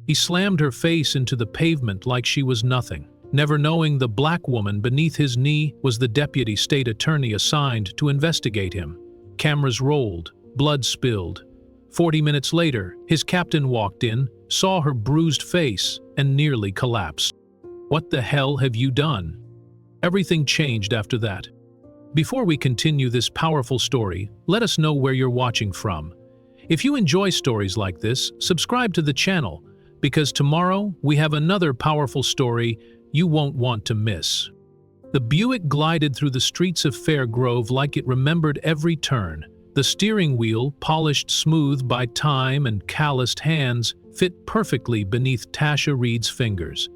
He slammed her face into the pavement like she was nothing, never knowing the black woman beneath his knee was the deputy state attorney assigned to investigate him. Cameras rolled, blood spilled. 40 minutes later, his captain walked in, saw her bruised face, and nearly collapsed. "What the hell have you done?" Everything changed after that. Before we continue this powerful story, let us know where you're watching from. If you enjoy stories like this, subscribe to the channel, because tomorrow we have another powerful story you won't want to miss. The Buick glided through the streets of Fairgrove like it remembered every turn. The steering wheel, polished smooth by time and calloused hands, fit perfectly beneath Tasha Reed's fingers.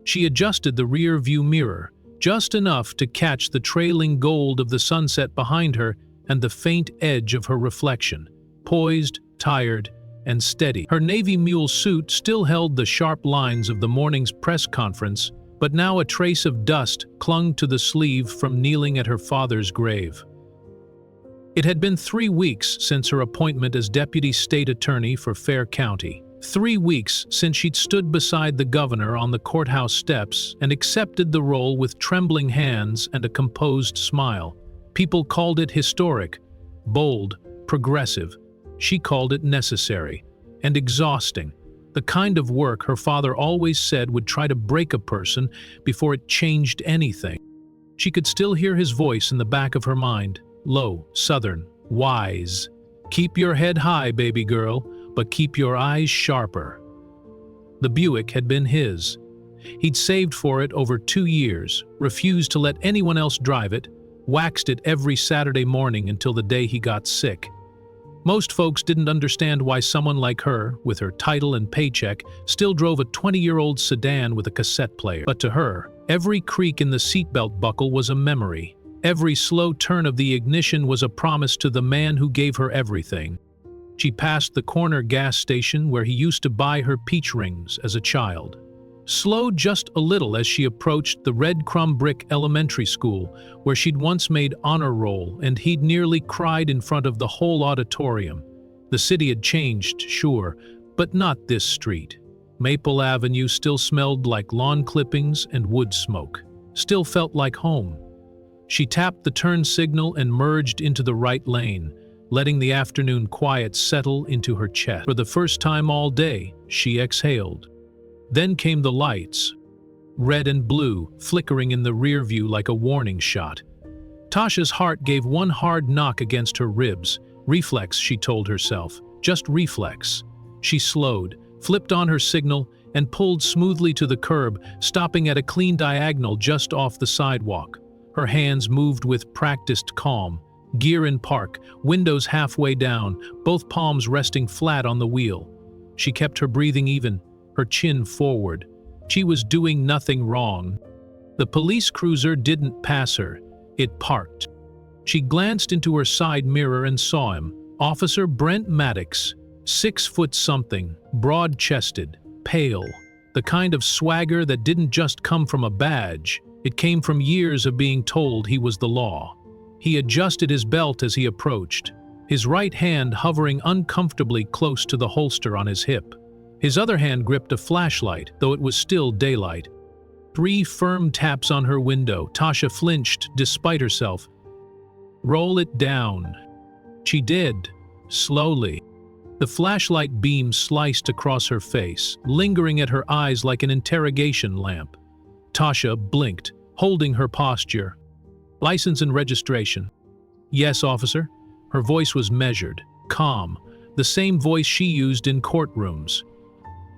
She adjusted the rear-view mirror, just enough to catch the trailing gold of the sunset behind her and the faint edge of her reflection. Poised, tired, and steady. Her navy mule suit still held the sharp lines of the morning's press conference, but now a trace of dust clung to the sleeve from kneeling at her father's grave. It had been 3 weeks since her appointment as deputy state attorney for Fair County. 3 weeks since she'd stood beside the governor on the courthouse steps and accepted the role with trembling hands and a composed smile. People called it historic, bold, progressive. She called it necessary and exhausting, the kind of work her father always said would try to break a person before it changed anything. She could still hear his voice in the back of her mind, low, southern, wise. "Keep your head high, baby girl, but keep your eyes sharper." The Buick had been his. He'd saved for it over 2 years, refused to let anyone else drive it, waxed it every Saturday morning until the day he got sick. Most folks didn't understand why someone like her, with her title and paycheck, still drove a 20-year-old sedan with a cassette player. But to her, every creak in the seatbelt buckle was a memory. Every slow turn of the ignition was a promise to the man who gave her everything. She passed the corner gas station where he used to buy her peach rings as a child. Slowed just a little as she approached the Red Crumb Brick Elementary School, where she'd once made honor roll and he'd nearly cried in front of the whole auditorium. The city had changed, sure, but not this street. Maple Avenue still smelled like lawn clippings and wood smoke. Still felt like home. She tapped the turn signal and merged into the right lane, letting the afternoon quiet settle into her chest. For the first time all day, she exhaled. Then came the lights, red and blue, flickering in the rear view like a warning shot. Tasha's heart gave one hard knock against her ribs. Reflex, she told herself, just reflex. She slowed, flipped on her signal, and pulled smoothly to the curb, stopping at a clean diagonal just off the sidewalk. Her hands moved with practiced calm. Gear in park, windows halfway down, both palms resting flat on the wheel. She kept her breathing even, her chin forward. She was doing nothing wrong. The police cruiser didn't pass her. It parked. She glanced into her side mirror and saw him. Officer Brent Maddox, 6 foot something, broad-chested, pale. The kind of swagger that didn't just come from a badge. It came from years of being told he was the law. He adjusted his belt as he approached, his right hand hovering uncomfortably close to the holster on his hip. His other hand gripped a flashlight, though it was still daylight. 3 firm taps on her window. Tasha flinched despite herself. "Roll it down." She did, slowly. The flashlight beam sliced across her face, lingering at her eyes like an interrogation lamp. Tasha blinked, holding her posture. "License and registration." "Yes, officer." Her voice was measured, calm, the same voice she used in courtrooms.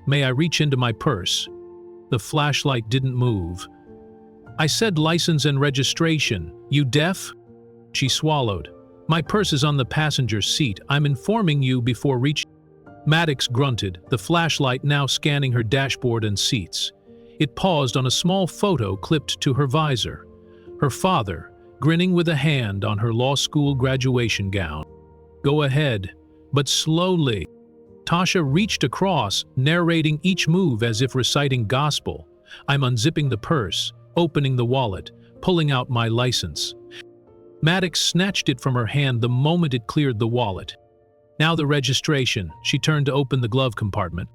"May I reach into my purse?" The flashlight didn't move. "I said license and registration. You deaf?" She swallowed. "My purse is on the passenger seat. I'm informing you before reaching." Maddox grunted, the flashlight now scanning her dashboard and seats. It paused on a small photo clipped to her visor. Her father, grinning with a hand on her law school graduation gown. "Go ahead, but slowly." Tasha reached across, narrating each move as if reciting gospel. "I'm unzipping the purse, opening the wallet, pulling out my license." Maddox snatched it from her hand the moment it cleared the wallet. "Now the registration." She turned to open the glove compartment.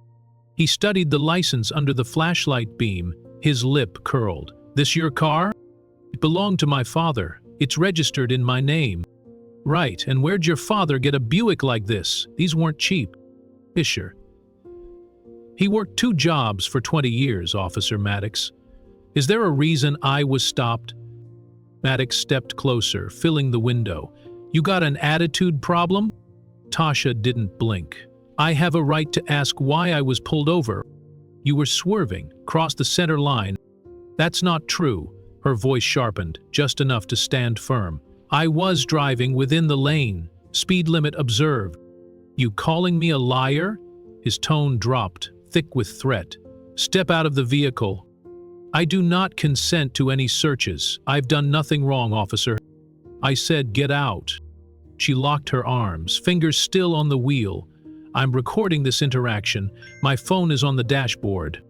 He studied the license under the flashlight beam, his lip curled. "This your car?" "It belonged to my father. It's registered in my name." "Right, and where'd your father get a Buick like this? These weren't cheap." "Fisher. He worked 2 jobs for 20 years, Officer Maddox. Is there a reason I was stopped?" Maddox stepped closer, filling the window. "You got an attitude problem?" Tasha didn't blink. "I have a right to ask why I was pulled over." "You were swerving, crossed the center line." "That's not true." Her voice sharpened, just enough to stand firm. "I was driving within the lane. Speed limit observed." "You calling me a liar?" His tone dropped, thick with threat. "Step out of the vehicle." "I do not consent to any searches. I've done nothing wrong, officer." "I said get out." She locked her arms, fingers still on the wheel. "I'm recording this interaction. My phone is on the dashboard."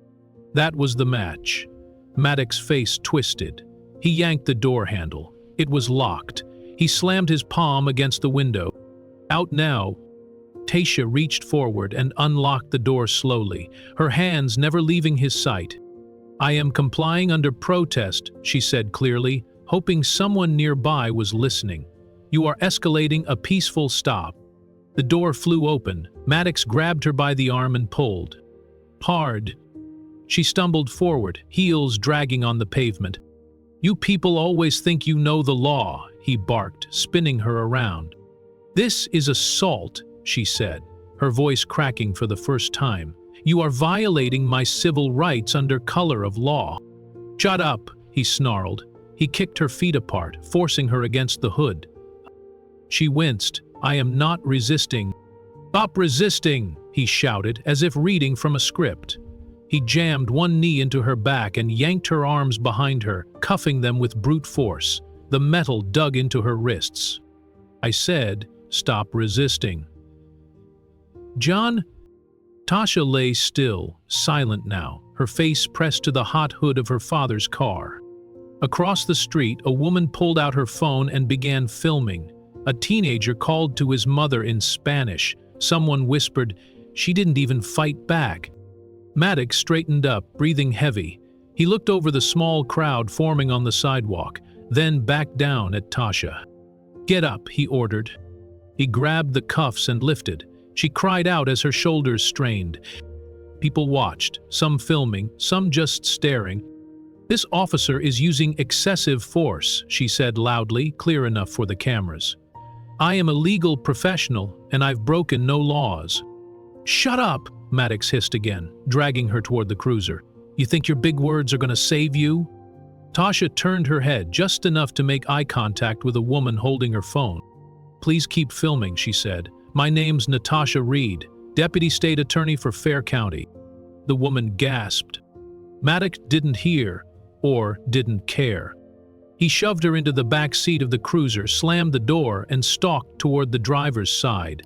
That was the match. Maddox's face twisted. He yanked the door handle. It was locked. He slammed his palm against the window. "Out now." Tasha reached forward and unlocked the door slowly, her hands never leaving his sight. "I am complying under protest," she said clearly, hoping someone nearby was listening. "You are escalating a peaceful stop." The door flew open. Maddox grabbed her by the arm and pulled. Hard. She stumbled forward, heels dragging on the pavement. "You people always think you know the law," he barked, spinning her around. "This is assault," she said, her voice cracking for the first time. "You are violating my civil rights under color of law." "Shut up," he snarled. He kicked her feet apart, forcing her against the hood. She winced. "I am not resisting." "Stop resisting," he shouted, as if reading from a script. He jammed one knee into her back and yanked her arms behind her, cuffing them with brute force. The metal dug into her wrists. "I said, stop resisting." "John?" Tasha lay still, silent now, her face pressed to the hot hood of her father's car. Across the street, a woman pulled out her phone and began filming. A teenager called to his mother in Spanish. Someone whispered, "She didn't even fight back." Maddox straightened up, breathing heavy. He looked over the small crowd forming on the sidewalk, then back down at Tasha. "Get up," he ordered. He grabbed the cuffs and lifted. She cried out as her shoulders strained. People watched, some filming, some just staring. "This officer is using excessive force," she said loudly, clear enough for the cameras. "I am a legal professional, and I've broken no laws." "Shut up," Maddox hissed again, dragging her toward the cruiser. "You think your big words are going to save you?" Tasha turned her head just enough to make eye contact with a woman holding her phone. "Please keep filming," she said. "My name's Tasha Reed, Deputy State Attorney for Fair County." The woman gasped. Maddox didn't hear, or didn't care. He shoved her into the back seat of the cruiser, slammed the door, and stalked toward the driver's side.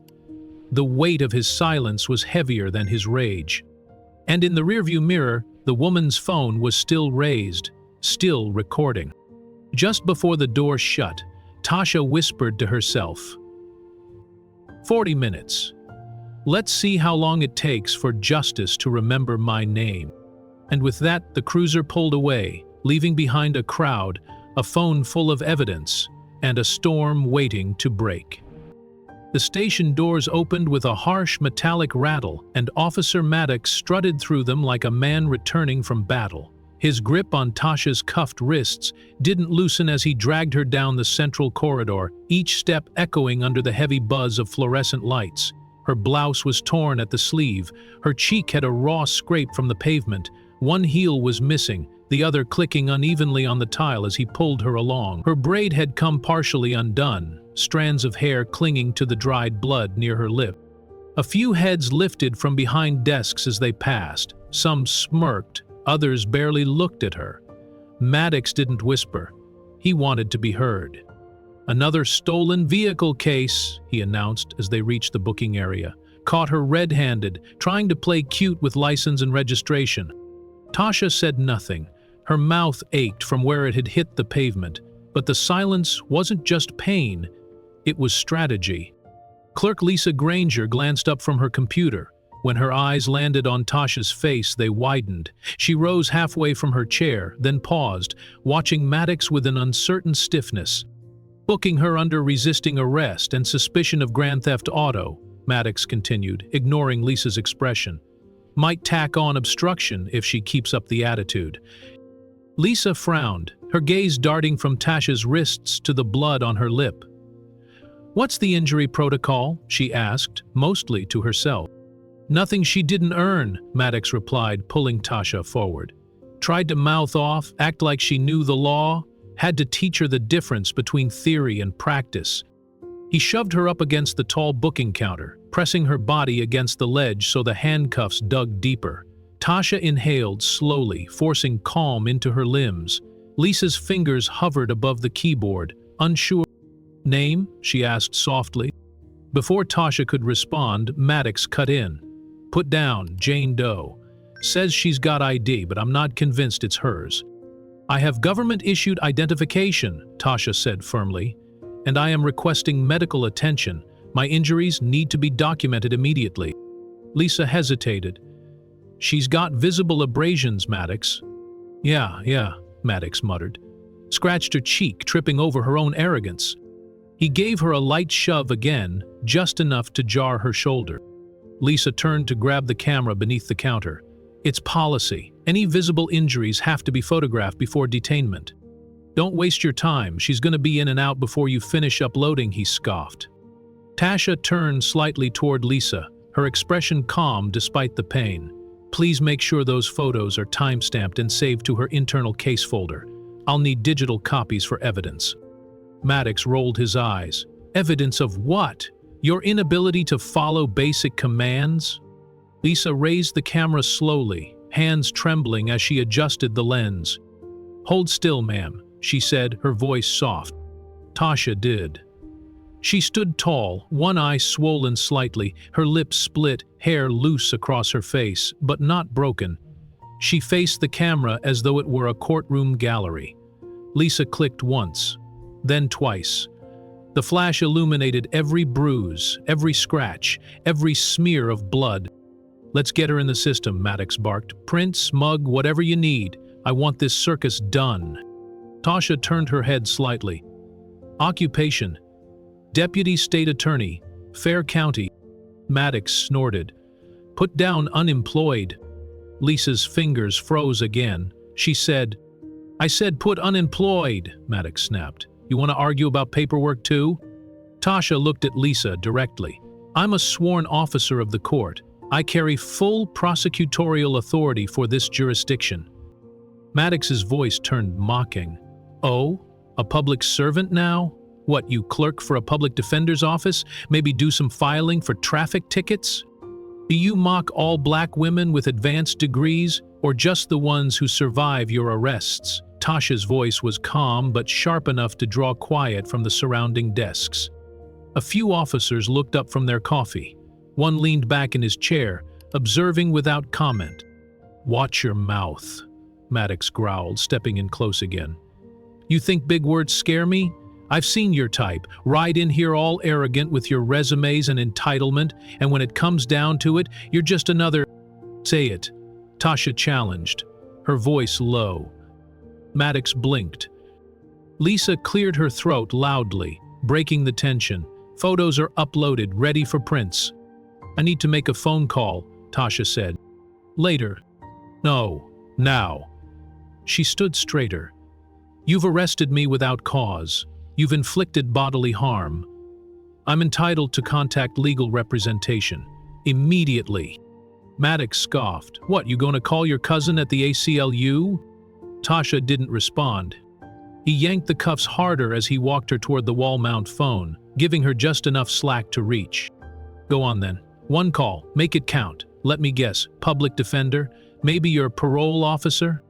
The weight of his silence was heavier than his rage. And in the rearview mirror, the woman's phone was still raised, still recording. Just before the door shut, Tasha whispered to herself, 40 minutes. Let's see how long it takes for justice to remember my name." And with that, the cruiser pulled away, leaving behind a crowd, a phone full of evidence, and a storm waiting to break. The station doors opened with a harsh metallic rattle, and Officer Maddox strutted through them like a man returning from battle. His grip on Tasha's cuffed wrists didn't loosen as he dragged her down the central corridor, each step echoing under the heavy buzz of fluorescent lights. Her blouse was torn at the sleeve, her cheek had a raw scrape from the pavement, one heel was missing, the other clicking unevenly on the tile as he pulled her along. Her braid had come partially undone, strands of hair clinging to the dried blood near her lip. A few heads lifted from behind desks as they passed, some smirked, others barely looked at her. Maddox didn't whisper. He wanted to be heard. "Another stolen vehicle case," he announced as they reached the booking area. "Caught her red-handed, trying to play cute with license and registration." Tasha said nothing. Her mouth ached from where it had hit the pavement, but the silence wasn't just pain, it was strategy. Clerk Lisa Granger glanced up from her computer. When her eyes landed on Tasha's face, they widened. She rose halfway from her chair, then paused, watching Maddox with an uncertain stiffness. Booking her under resisting arrest and suspicion of grand theft auto, Maddox continued, ignoring Lisa's expression. Might tack on obstruction if she keeps up the attitude. Lisa frowned, her gaze darting from Tasha's wrists to the blood on her lip. "What's the injury protocol?" she asked, mostly to herself. "Nothing she didn't earn," Maddox replied, pulling Tasha forward. Tried to mouth off, act like she knew the law, had to teach her the difference between theory and practice. He shoved her up against the tall booking counter, pressing her body against the ledge so the handcuffs dug deeper. Tasha inhaled slowly, forcing calm into her limbs. Lisa's fingers hovered above the keyboard, unsure. "Name?" she asked softly. Before Tasha could respond, Maddox cut in. "Put down, Jane Doe. Says she's got ID, but I'm not convinced it's hers." "I have government-issued identification," Tasha said firmly, "and I am requesting medical attention. My injuries need to be documented immediately." Lisa hesitated. "She's got visible abrasions, Maddox." Yeah, Maddox muttered. Scratched her cheek, tripping over her own arrogance. He gave her a light shove again, just enough to jar her shoulder. Lisa turned to grab the camera beneath the counter. "It's policy. Any visible injuries have to be photographed before detainment." "Don't waste your time. She's going to be in and out before you finish uploading," he scoffed. Tasha turned slightly toward Lisa, her expression calm despite the pain. "Please make sure those photos are time-stamped and saved to her internal case folder. I'll need digital copies for evidence." Maddox rolled his eyes. "Evidence of what? Your inability to follow basic commands?" Lisa raised the camera slowly, hands trembling as she adjusted the lens. "Hold still, ma'am," she said, her voice soft. Tasha did. She stood tall, one eye swollen slightly, her lips split, hair loose across her face, but not broken. She faced the camera as though it were a courtroom gallery. Lisa clicked once, then twice. The flash illuminated every bruise, every scratch, every smear of blood. "Let's get her in the system," Maddox barked. "Print, smug, whatever you need. I want this circus done." Tasha turned her head slightly. "Occupation: Deputy State Attorney, Fair County." Maddox snorted. "Put down unemployed." Lisa's fingers froze again. She said, "I said put unemployed," Maddox snapped. "You want to argue about paperwork too?" Tasha looked at Lisa directly. "I'm a sworn officer of the court. I carry full prosecutorial authority for this jurisdiction." Maddox's voice turned mocking. "Oh, a public servant now? What, you clerk for a public defender's office? Maybe do some filing for traffic tickets? Do you mock all black women with advanced degrees, or just the ones who survive your arrests?" Tasha's voice was calm but sharp enough to draw quiet from the surrounding desks. A few officers looked up from their coffee. One leaned back in his chair, observing without comment. "Watch your mouth," Maddox growled, stepping in close again. "You think big words scare me? I've seen your type. Ride in here all arrogant with your resumes and entitlement, and when it comes down to it, you're just another—" "Say it," Tasha challenged, her voice low. Maddox blinked. Lisa cleared her throat loudly, breaking the tension. "Photos are uploaded, ready for prints." "I need to make a phone call," Tasha said. "Later." "No, now." She stood straighter. "You've arrested me without cause. You've inflicted bodily harm. I'm entitled to contact legal representation. Immediately." Maddox scoffed. "What, you going to call your cousin at the ACLU?" Tasha didn't respond. He yanked the cuffs harder as he walked her toward the wall-mount phone, giving her just enough slack to reach. "Go on then. One call. Make it count. Let me guess. Public defender? Maybe your parole officer?"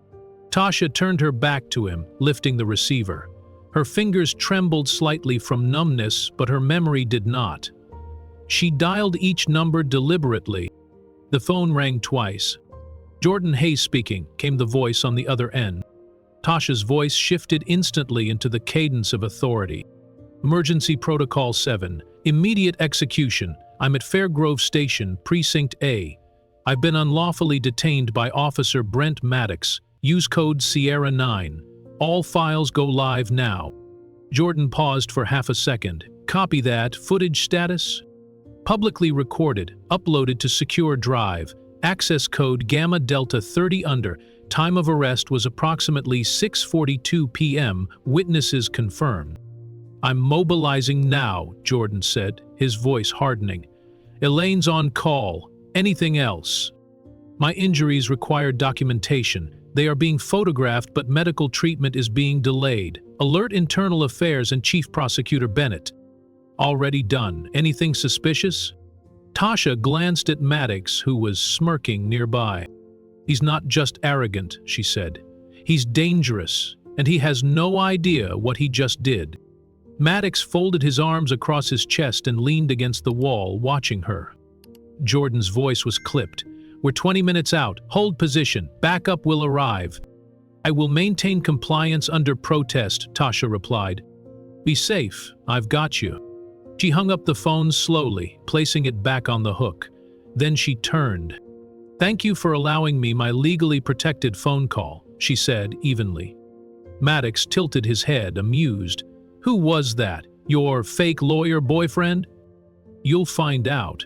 Tasha turned her back to him, lifting the receiver. Her fingers trembled slightly from numbness, but her memory did not. She dialed each number deliberately. The phone rang twice. "Jordan Hayes speaking," came the voice on the other end. Tasha's voice shifted instantly into the cadence of authority. "Emergency Protocol 7. Immediate execution. I'm at Fairgrove Station, Precinct A. I've been unlawfully detained by Officer Brent Maddox. Use code Sierra 9. All files go live now." Jordan paused for half a second. "Copy that. Footage status? Publicly recorded. Uploaded to secure drive. Access code Gamma Delta 30 under. Time of arrest was approximately 6:42 p.m. Witnesses confirmed." "I'm mobilizing now," Jordan said, his voice hardening. "Elaine's on call. Anything else?" "My injuries require documentation. They are being photographed, but medical treatment is being delayed. Alert Internal Affairs and Chief Prosecutor Bennett." "Already done. Anything suspicious?" Tasha glanced at Maddox, who was smirking nearby. "He's not just arrogant," she said. "He's dangerous, and he has no idea what he just did." Maddox folded his arms across his chest and leaned against the wall, watching her. Jordan's voice was clipped. "We're 20 minutes out. Hold position. Backup will arrive." "I will maintain compliance under protest," Tasha replied. "Be safe. I've got you." She hung up the phone slowly, placing it back on the hook. Then she turned. "Thank you for allowing me my legally protected phone call," she said evenly. Maddox tilted his head, amused. "Who was that? Your fake lawyer boyfriend?" "You'll find out."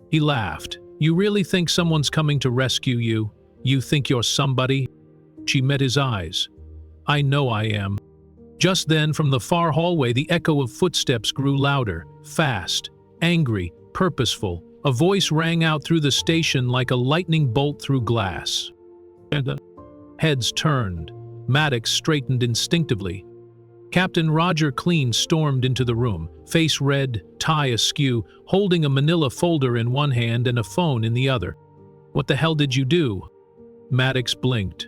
He laughed. "You really think someone's coming to rescue you? You think you're somebody?" She met his eyes. "I know I am." Just then, from the far hallway, the echo of footsteps grew louder, fast, angry, purposeful. A voice rang out through the station like a lightning bolt through glass. Heads turned. Maddox straightened instinctively. Captain Roger Clean stormed into the room, face red, tie askew, holding a manila folder in one hand and a phone in the other. "What the hell did you do?" Maddox blinked.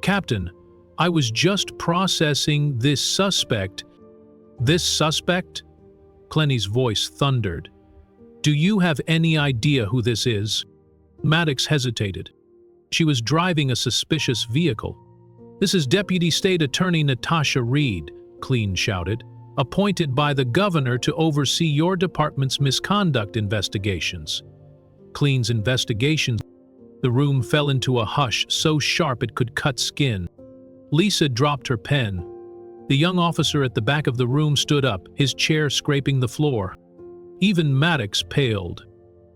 "Captain, I was just processing this suspect." "This suspect?" Clenny's voice thundered. "Do you have any idea who this is?" Maddox hesitated. She was driving a suspicious vehicle. "This is Deputy State Attorney Tasha Reed," Clean shouted, "appointed by the governor to oversee your department's misconduct investigations." Clean's investigations. The room fell into a hush so sharp it could cut skin. Lisa dropped her pen. The young officer at the back of the room stood up, his chair scraping the floor. Even Maddox paled.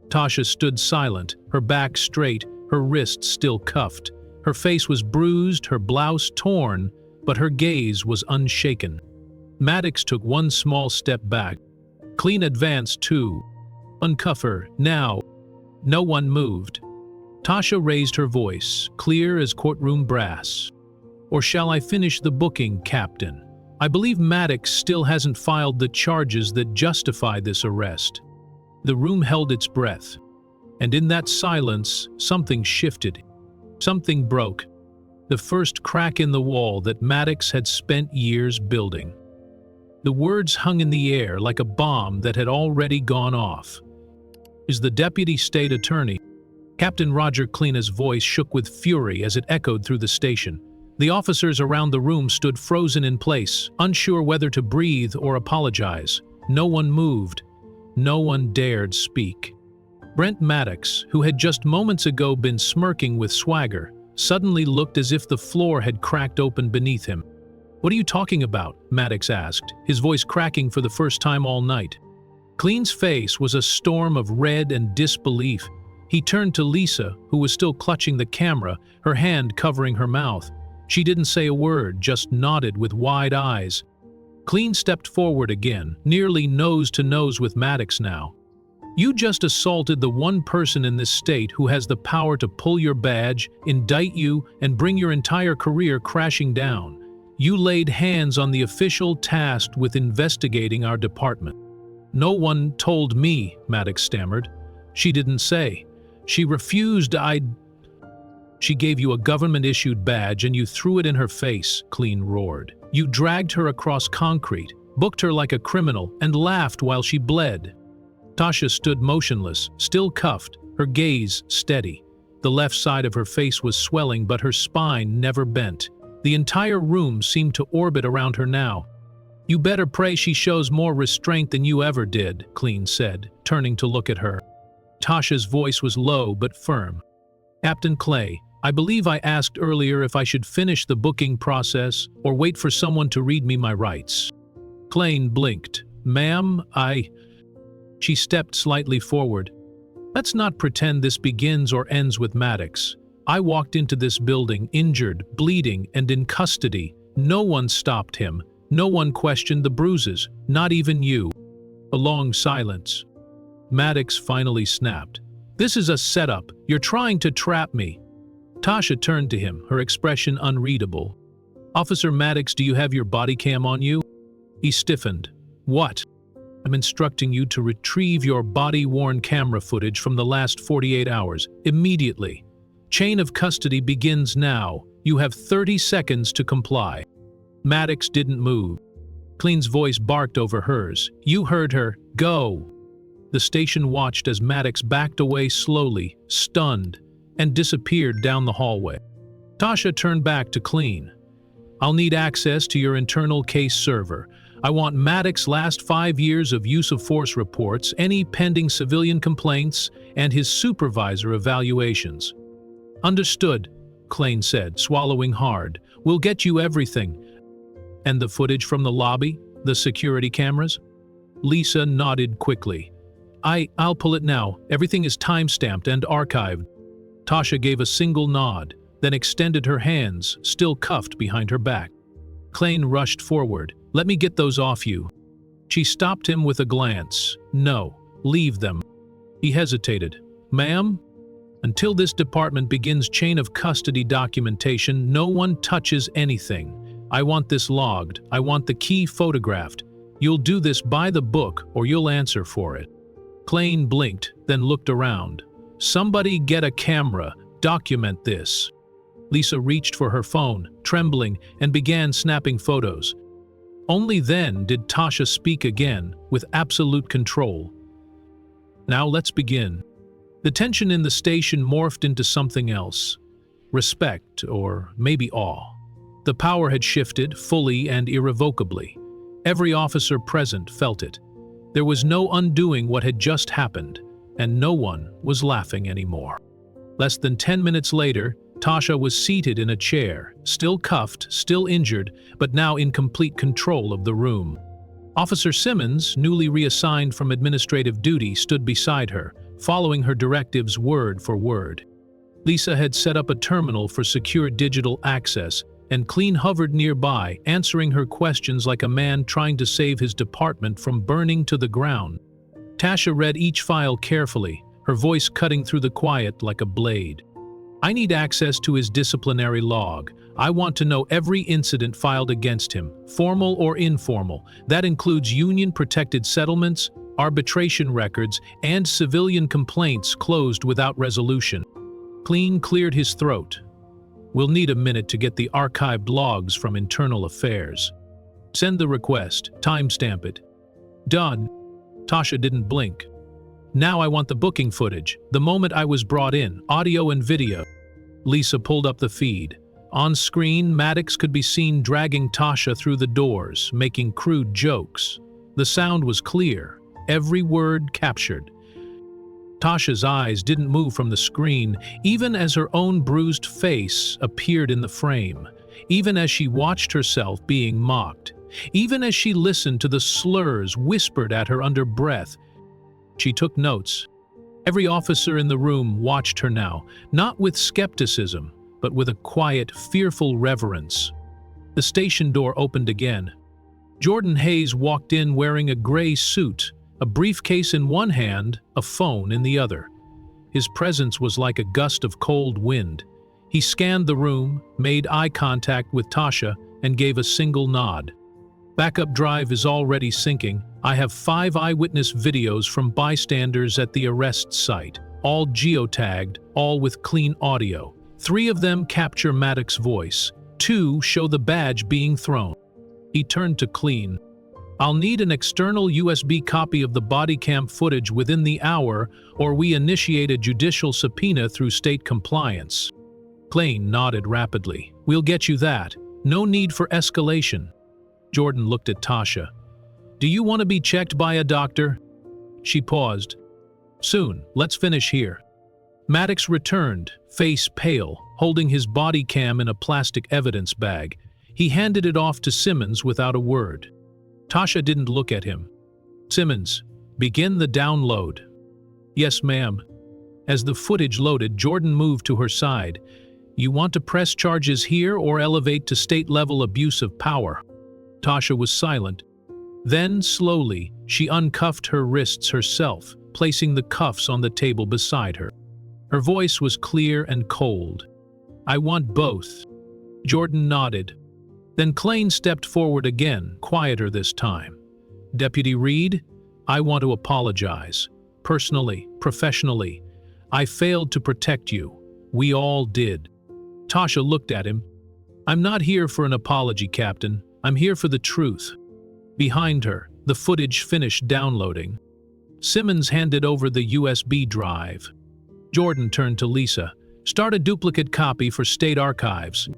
Tasha stood silent, her back straight, her wrists still cuffed. Her face was bruised, her blouse torn, but her gaze was unshaken. Maddox took one small step back. Clean advanced too. "Uncuff her, now." No one moved. Tasha raised her voice, clear as courtroom brass. "Or shall I finish the booking, Captain? I believe Maddox still hasn't filed the charges that justify this arrest." The room held its breath. And in that silence, something shifted. Something broke. The first crack in the wall that Maddox had spent years building. The words hung in the air like a bomb that had already gone off. "Is the Deputy State Attorney?" Captain Roger Clean's voice shook with fury as it echoed through the station. The officers around the room stood frozen in place, unsure whether to breathe or apologize. No one moved. No one dared speak. Brent Maddox, who had just moments ago been smirking with swagger, suddenly looked as if the floor had cracked open beneath him. "What are you talking about?" Maddox asked, his voice cracking for the first time all night. Clean's face was a storm of red and disbelief. He turned to Lisa, who was still clutching the camera, her hand covering her mouth. She didn't say a word, just nodded with wide eyes. Clean stepped forward again, nearly nose to nose with Maddox now. "You just assaulted the one person in this state who has the power to pull your badge, indict you, and bring your entire career crashing down. You laid hands on the official tasked with investigating our department." "No one told me," Maddox stammered. "She didn't say. She refused. She gave you a government-issued badge and you threw it in her face," Clean roared. "You dragged her across concrete, booked her like a criminal, and laughed while she bled." Tasha stood motionless, still cuffed, her gaze steady. The left side of her face was swelling, but her spine never bent. The entire room seemed to orbit around her now. You better pray she shows more restraint than you ever did, Clean said, turning to look at her. Tasha's voice was low but firm. Captain Clay, I believe I asked earlier if I should finish the booking process or wait for someone to read me my rights. Klein blinked. Ma'am, She stepped slightly forward. Let's not pretend this begins or ends with Maddox. I walked into this building injured, bleeding, and in custody. No one stopped him. No one questioned the bruises, not even you. A long silence. Maddox finally snapped. This is a setup. You're trying to trap me. Tasha turned to him, her expression unreadable. Officer Maddox, do you have your body cam on you? He stiffened. What? I'm instructing you to retrieve your body-worn camera footage from the last 48 hours, immediately. Chain of custody begins now. You have 30 seconds to comply. Maddox didn't move. Clean's voice barked over hers. You heard her. Go. The station watched as Maddox backed away slowly, stunned, and disappeared down the hallway. Tasha turned back to Clean. I'll need access to your internal case server. I want Maddox's last 5 years of use of force reports, any pending civilian complaints, and his supervisor evaluations. Understood, Klein said, swallowing hard. We'll get you everything. And the footage from the lobby? The security cameras? Lisa nodded quickly. I'll pull it now. Everything is time-stamped and archived. Tasha gave a single nod, then extended her hands, still cuffed behind her back. Klein rushed forward. Let me get those off you. She stopped him with a glance. No, leave them. He hesitated. Ma'am? Until this department begins chain of custody documentation, no one touches anything. I want this logged. I want the key photographed. You'll do this by the book or you'll answer for it. Klein blinked, then looked around. Somebody get a camera. Document this. Lisa reached for her phone, trembling, and began snapping photos. Only then did Tasha speak again, with absolute control. Now let's begin. The tension in the station morphed into something else. Respect, or maybe awe. The power had shifted, fully and irrevocably. Every officer present felt it. There was no undoing what had just happened, and no one was laughing anymore. Less than 10 minutes later, Tasha was seated in a chair, still cuffed, still injured, but now in complete control of the room. Officer Simmons, newly reassigned from administrative duty, stood beside her, following her directives word for word. Lisa had set up a terminal for secure digital access, and Clean hovered nearby, answering her questions like a man trying to save his department from burning to the ground. Tasha read each file carefully, her voice cutting through the quiet like a blade. I need access to his disciplinary log. I want to know every incident filed against him, formal or informal. That includes union-protected settlements, arbitration records, and civilian complaints closed without resolution. Clean cleared his throat. We'll need a minute to get the archived logs from Internal Affairs. Send the request. Timestamp it. Done. Tasha didn't blink. Now I want the booking footage, the moment I was brought in, audio and video. Lisa pulled up the feed. On screen, Maddox could be seen dragging Tasha through the doors, making crude jokes. The sound was clear, every word captured. Tasha's eyes didn't move from the screen, even as her own bruised face appeared in the frame, even as she watched herself being mocked, even as she listened to the slurs whispered at her under breath. She took notes. Every officer in the room watched her now, not with skepticism, but with a quiet, fearful reverence. The station door opened again. Jordan Hayes walked in wearing a gray suit, a briefcase in one hand, a phone in the other. His presence was like a gust of cold wind. He scanned the room, made eye contact with Tasha, and gave a single nod. Backup drive is already syncing. I have 5 eyewitness videos from bystanders at the arrest site, all geotagged, all with clean audio. 3 of them capture Maddox's voice. 2 show the badge being thrown. He turned to Clean. I'll need an external USB copy of the body cam footage within the hour, or we initiate a judicial subpoena through state compliance. Clean nodded rapidly. We'll get you that. No need for escalation. Jordan looked at Tasha. "Do you want to be checked by a doctor?" She paused. "Soon, let's finish here." Maddox returned, face pale, holding his body cam in a plastic evidence bag. He handed it off to Simmons without a word. Tasha didn't look at him. "Simmons, begin the download." "Yes, ma'am." As the footage loaded, Jordan moved to her side. "You want to press charges here or elevate to state-level abuse of power?" Tasha was silent. Then, slowly, she uncuffed her wrists herself, placing the cuffs on the table beside her. Her voice was clear and cold. "I want both." Jordan nodded. Then Klain stepped forward again, quieter this time. "Deputy Reed, I want to apologize. Personally, professionally. I failed to protect you. We all did." Tasha looked at him. "I'm not here for an apology, Captain. I'm here for the truth." Behind her, the footage finished downloading. Simmons handed over the USB drive. Jordan turned to Lisa. "Start a duplicate copy for State Archives."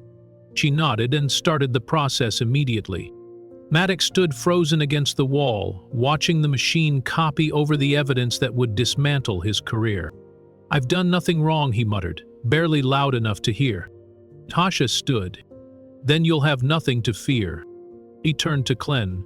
She nodded and started the process immediately. Maddox stood frozen against the wall, watching the machine copy over the evidence that would dismantle his career. "I've done nothing wrong," he muttered, barely loud enough to hear. Tasha stood. "Then you'll have nothing to fear." He turned to Klain.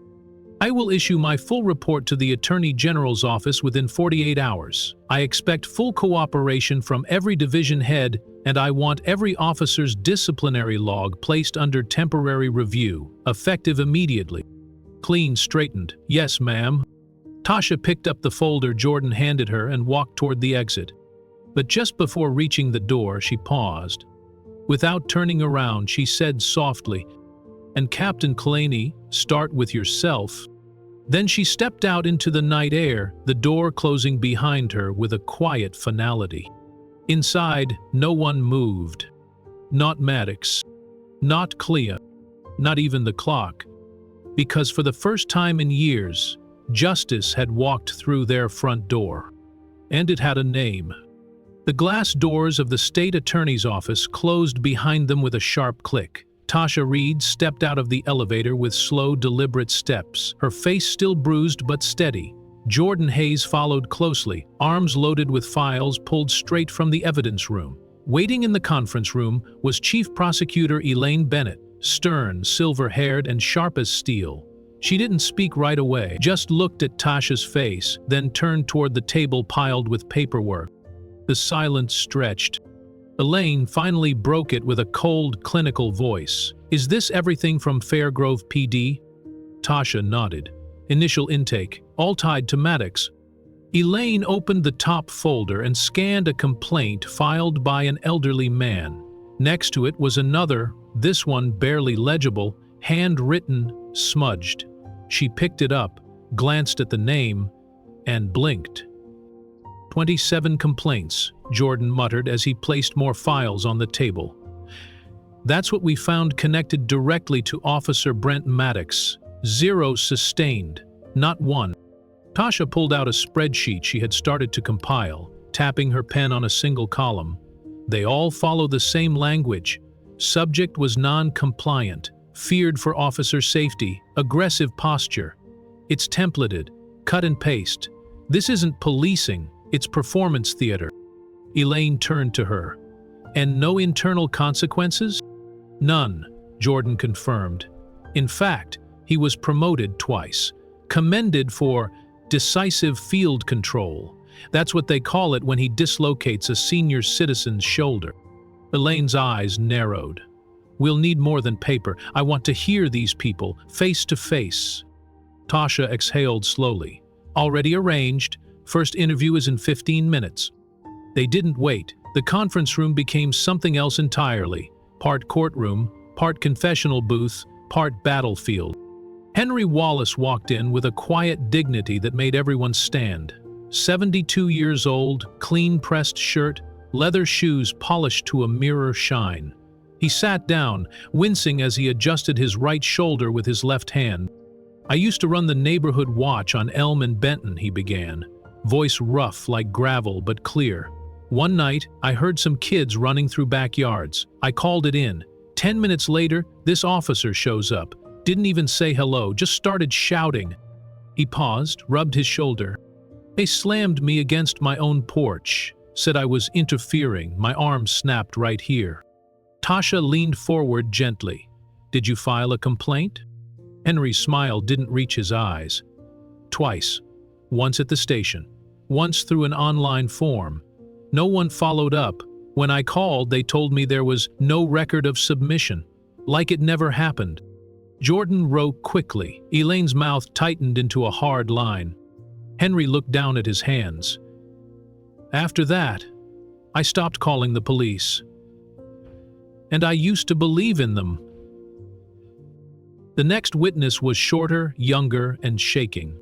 "I will issue my full report to the Attorney General's office within 48 hours. I expect full cooperation from every division head, and I want every officer's disciplinary log placed under temporary review, effective immediately." Klain straightened. "Yes, ma'am." Tasha picked up the folder Jordan handed her and walked toward the exit. But just before reaching the door, she paused. Without turning around, she said softly, "And Captain Kalani, start with yourself." Then she stepped out into the night air, the door closing behind her with a quiet finality. Inside, no one moved. Not Maddox. Not Clea. Not even the clock. Because for the first time in years, justice had walked through their front door. And it had a name. The glass doors of the state attorney's office closed behind them with a sharp click. Tasha Reed stepped out of the elevator with slow, deliberate steps, her face still bruised but steady. Jordan Hayes followed closely, arms loaded with files pulled straight from the evidence room. Waiting in the conference room was Chief Prosecutor Elaine Bennett, stern, silver-haired, and sharp as steel. She didn't speak right away, just looked at Tasha's face, then turned toward the table piled with paperwork. The silence stretched. Elaine finally broke it with a cold, clinical voice. "Is this everything from Fairgrove PD?" Tasha nodded. "Initial intake, all tied to Maddox." Elaine opened the top folder and scanned a complaint filed by an elderly man. Next to it was another, this one barely legible, handwritten, smudged. She picked it up, glanced at the name, and blinked. 27 complaints, Jordan muttered as he placed more files on the table. "That's what we found connected directly to Officer Brent Maddox. 0 sustained, not one." Tasha pulled out a spreadsheet she had started to compile, tapping her pen on a single column. "They all follow the same language. Subject was non-compliant, feared for officer safety, aggressive posture. It's templated, cut and paste. This isn't policing, it's performance theater." Elaine turned to her. "And no internal consequences?" "None," Jordan confirmed. "In fact, he was promoted twice, commended for decisive field control. That's what they call it when he dislocates a senior citizen's shoulder." Elaine's eyes narrowed. "We'll need more than paper. I want to hear these people, face to face." Tasha exhaled slowly. "Already arranged. First interview is in 15 minutes. They didn't wait. The conference room became something else entirely. Part courtroom, part confessional booth, part battlefield. Henry Wallace walked in with a quiet dignity that made everyone stand. 72 years old, clean-pressed shirt, leather shoes polished to a mirror shine. He sat down, wincing as he adjusted his right shoulder with his left hand. "I used to run the neighborhood watch on Elm and Benton," he began, voice rough like gravel but clear. "One night, I heard some kids running through backyards. I called it in. 10 minutes later, this officer shows up. Didn't even say hello, just started shouting. He paused, rubbed his shoulder. They slammed me against my own porch, said I was interfering, my arm snapped right here. Tasha leaned forward gently. Did you file a complaint? Henry's smile didn't reach his eyes. Twice. Once at the station. Once through an online form. No one followed up. When I called, they told me there was no record of submission. Like it never happened. Jordan wrote quickly. Elaine's mouth tightened into a hard line. Henry looked down at his hands. After that, I stopped calling the police. And I used to believe in them. The next witness was shorter, younger, and shaking.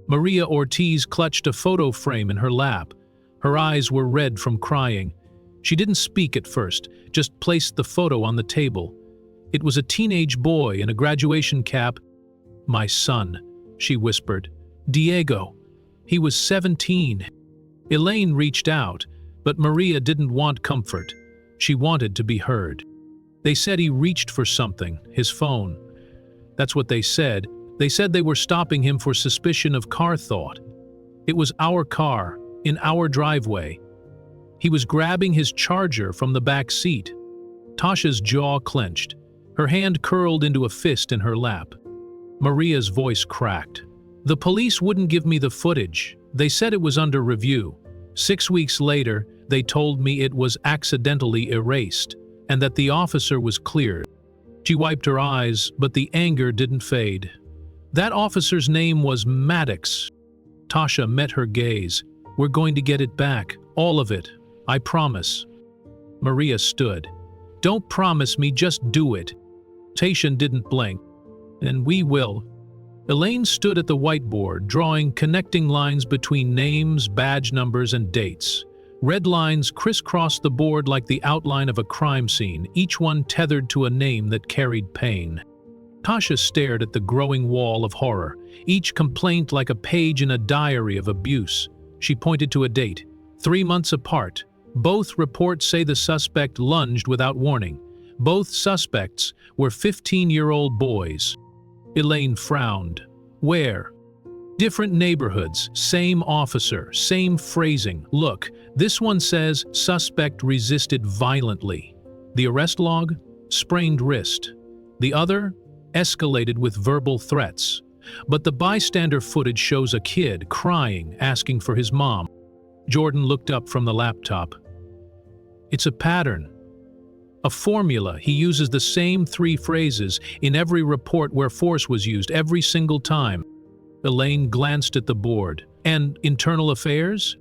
Maria Ortiz clutched a photo frame in her lap. Her eyes were red from crying. She didn't speak at first, just placed the photo on the table. It was a teenage boy in a graduation cap. My son, she whispered. Diego. He was 17. Elaine reached out, but Maria didn't want comfort. She wanted to be heard. They said he reached for something, his phone. That's what they said. They said they were stopping him for suspicion of car theft. It was our car, in our driveway. He was grabbing his charger from the back seat. Tasha's jaw clenched. Her hand curled into a fist in her lap. Maria's voice cracked. The police wouldn't give me the footage. They said it was under review. 6 weeks later, they told me it was accidentally erased, and that the officer was cleared. She wiped her eyes, but the anger didn't fade. That officer's name was Maddox. Tasha met her gaze. We're going to get it back, all of it. I promise. Maria stood. Don't promise me, just do it. Tasha didn't blink. And we will. Elaine stood at the whiteboard, drawing connecting lines between names, badge numbers, and dates. Red lines crisscrossed the board like the outline of a crime scene, each one tethered to a name that carried pain. Tasha stared at the growing wall of horror, each complaint like a page in a diary of abuse. She pointed to a date, 3 months apart. Both reports say the suspect lunged without warning. Both suspects were 15-year-old boys. Elaine frowned. Where? Different neighborhoods, same officer, same phrasing. Look, this one says suspect resisted violently. The arrest log? Sprained wrist. The other? Escalated with verbal threats. But the bystander footage shows a kid crying, asking for his mom. Jordan looked up from the laptop. It's a pattern. A formula. He uses the same 3 phrases in every report where force was used, every single time. Elaine glanced at the board. And internal affairs?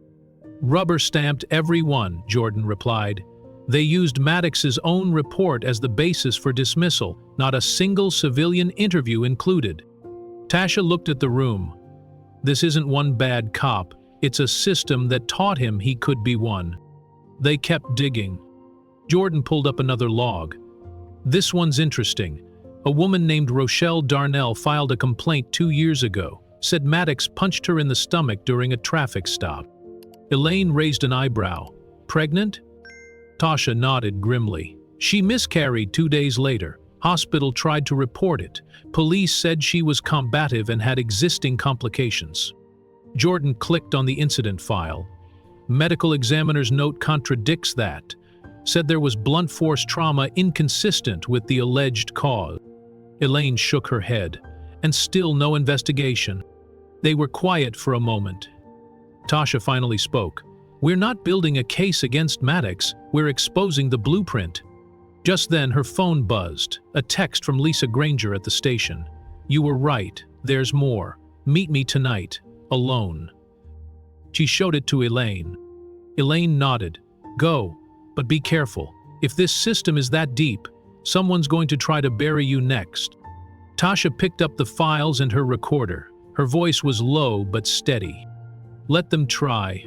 Rubber-stamped every one, Jordan replied. They used Maddox's own report as the basis for dismissal, not a single civilian interview included. Tasha looked at the room. This isn't one bad cop. It's a system that taught him he could be one. They kept digging. Jordan pulled up another log. This one's interesting. A woman named Rochelle Darnell filed a complaint 2 years ago, said Maddox punched her in the stomach during a traffic stop. Elaine raised an eyebrow. Pregnant? Tasha nodded grimly. She miscarried 2 days later. Hospital tried to report it. Police said she was combative and had existing complications. Jordan clicked on the incident file. Medical examiner's note contradicts that. Said there was blunt force trauma inconsistent with the alleged cause. Elaine shook her head. And still no investigation. They were quiet for a moment. Tasha finally spoke. We're not building a case against Maddox, we're exposing the blueprint. Just then her phone buzzed, a text from Lisa Granger at the station. You were right, there's more. Meet me tonight, alone. She showed it to Elaine. Elaine nodded. Go, but be careful. If this system is that deep, someone's going to try to bury you next. Tasha picked up the files and her recorder. Her voice was low but steady. Let them try.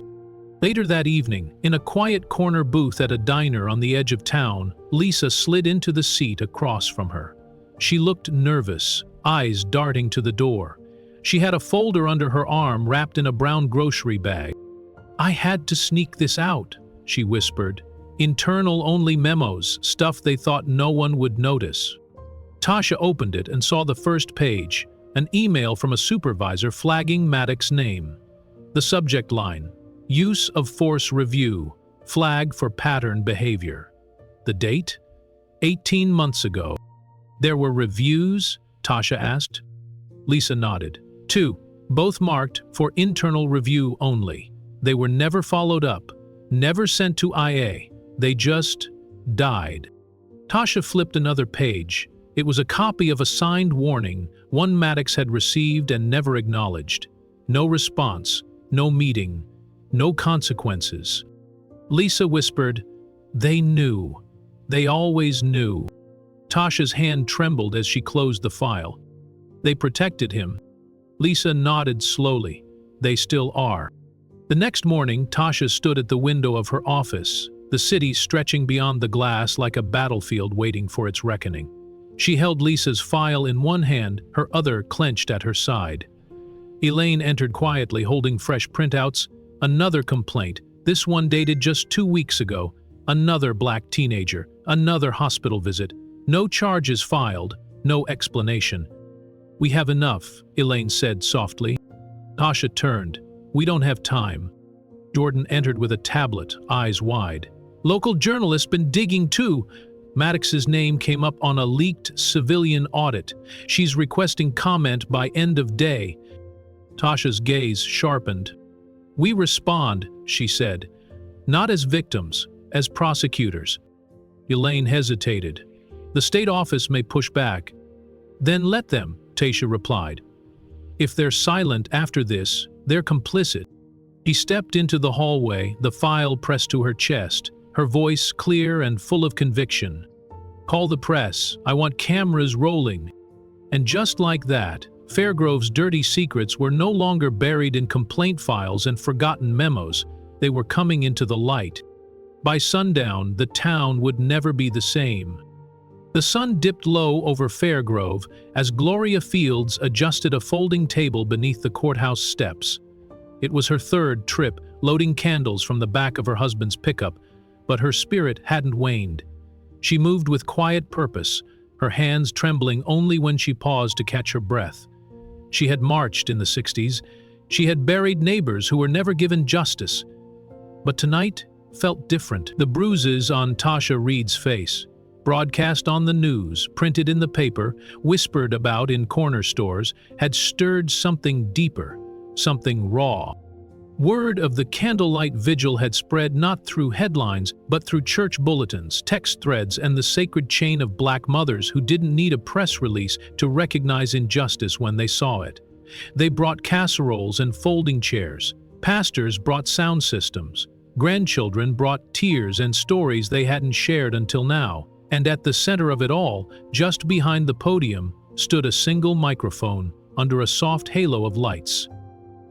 Later that evening, in a quiet corner booth at a diner on the edge of town, Lisa slid into the seat across from her. She looked nervous, eyes darting to the door. She had a folder under her arm wrapped in a brown grocery bag. I had to sneak this out, she whispered. Internal-only memos, stuff they thought no one would notice. Tasha opened it and saw the first page, an email from a supervisor flagging Maddox's name. The subject line, "Use of Force Review, flag for pattern behavior." The date? 18 months ago. There were reviews? Tasha asked. Lisa nodded. 2, both marked for internal review only. They were never followed up, never sent to IA. They just died. Tasha flipped another page. It was a copy of a signed warning one Maddox had received and never acknowledged. No response, no meeting, no consequences. Lisa whispered, "They knew. They always knew." Tasha's hand trembled as she closed the file. They protected him. Lisa nodded slowly. They still are. The next morning, Tasha stood at the window of her office, the city stretching beyond the glass like a battlefield waiting for its reckoning. She held Lisa's file in one hand, her other clenched at her side. Elaine entered quietly, holding fresh printouts. Another complaint, this one dated just 2 weeks ago. Another black teenager, another hospital visit. No charges filed, no explanation. "We have enough," Elaine said softly. Tasha turned. "We don't have time." Jordan entered with a tablet, eyes wide. "Local journalist's been digging too." Maddox's name came up on a leaked civilian audit. "She's requesting comment by end of day." Tasha's gaze sharpened. "We respond," she said. "Not as victims, as prosecutors." Elaine hesitated. "The state office may push back." "Then let them," Tasha replied. "If they're silent after this, they're complicit." She stepped into the hallway, the file pressed to her chest, her voice clear and full of conviction. "Call the press. I want cameras rolling." And just like that, Fairgrove's dirty secrets were no longer buried in complaint files and forgotten memos. They were coming into the light. By sundown, the town would never be the same. The sun dipped low over Fairgrove as Gloria Fields adjusted a folding table beneath the courthouse steps. It was her third trip, loading candles from the back of her husband's pickup, but her spirit hadn't waned. She moved with quiet purpose, her hands trembling only when she paused to catch her breath. She had marched in the 60s. She had buried neighbors who were never given justice. But tonight felt different. The bruises on Tasha Reed's face, broadcast on the news, printed in the paper, whispered about in corner stores, had stirred something deeper, something raw. Word of the candlelight vigil had spread not through headlines, but through church bulletins, text threads, and the sacred chain of black mothers who didn't need a press release to recognize injustice when they saw it. They brought casseroles and folding chairs. Pastors brought sound systems. Grandchildren brought tears and stories they hadn't shared until now. And at the center of it all, just behind the podium, stood a single microphone under a soft halo of lights.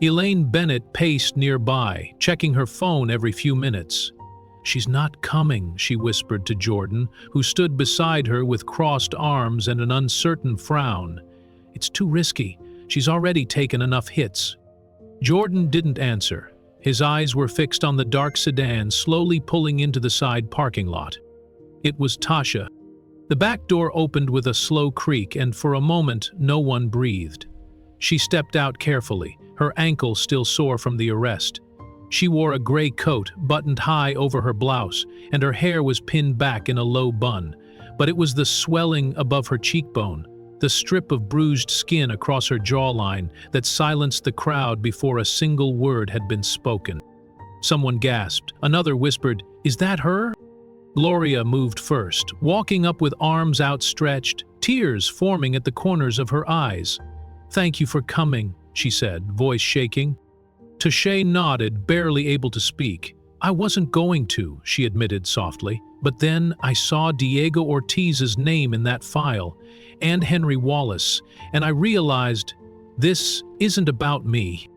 Elaine Bennett paced nearby, checking her phone every few minutes. "She's not coming," she whispered to Jordan, who stood beside her with crossed arms and an uncertain frown. "It's too risky. She's already taken enough hits." Jordan didn't answer. His eyes were fixed on the dark sedan slowly pulling into the side parking lot. It was Tasha. The back door opened with a slow creak, and for a moment no one breathed. She stepped out carefully, her ankle still sore from the arrest. She wore a gray coat buttoned high over her blouse, and her hair was pinned back in a low bun. But it was the swelling above her cheekbone, the strip of bruised skin across her jawline that silenced the crowd before a single word had been spoken. Someone gasped. Another whispered, "Is that her?" Gloria moved first, walking up with arms outstretched, tears forming at the corners of her eyes. "Thank you for coming," she said, voice shaking. Tasha nodded, barely able to speak. "I wasn't going to," she admitted softly, "but then I saw Diego Ortiz's name in that file, and Henry Wallace, and I realized, this isn't about me."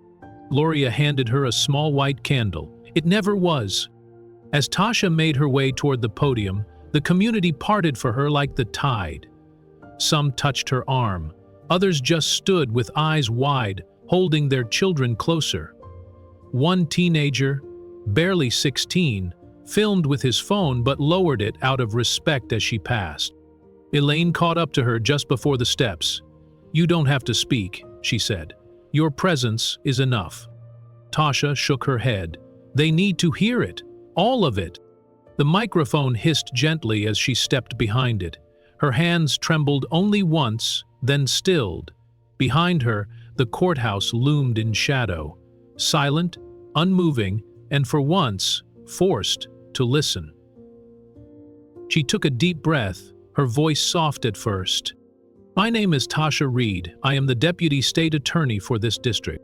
Gloria handed her a small white candle. "It never was." As Tasha made her way toward the podium, the community parted for her like the tide. Some touched her arm. Others just stood with eyes wide, holding their children closer. One teenager, barely 16, filmed with his phone but lowered it out of respect as she passed. Elaine caught up to her just before the steps. "You don't have to speak," she said. "Your presence is enough." Tasha shook her head. "They need to hear it. All of it." The microphone hissed gently as she stepped behind it. Her hands trembled only once, then stilled. Behind her, the courthouse loomed in shadow, silent, unmoving, and for once, forced to listen. She took a deep breath, her voice soft at first. "My name is Tasha Reed. I am the Deputy State Attorney for this district."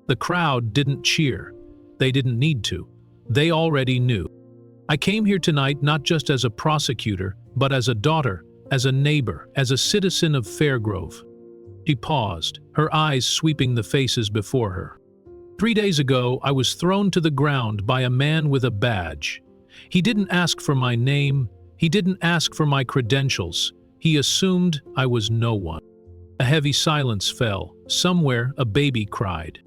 The crowd didn't cheer. They didn't need to. They already knew. "I came here tonight not just as a prosecutor, but as a daughter, as a neighbor, as a citizen of Fairgrove." She paused, her eyes sweeping the faces before her. 3 days ago, I was thrown to the ground by a man with a badge. He didn't ask for my name. He didn't ask for my credentials. He assumed I was no one. A heavy silence fell. Somewhere, a baby cried.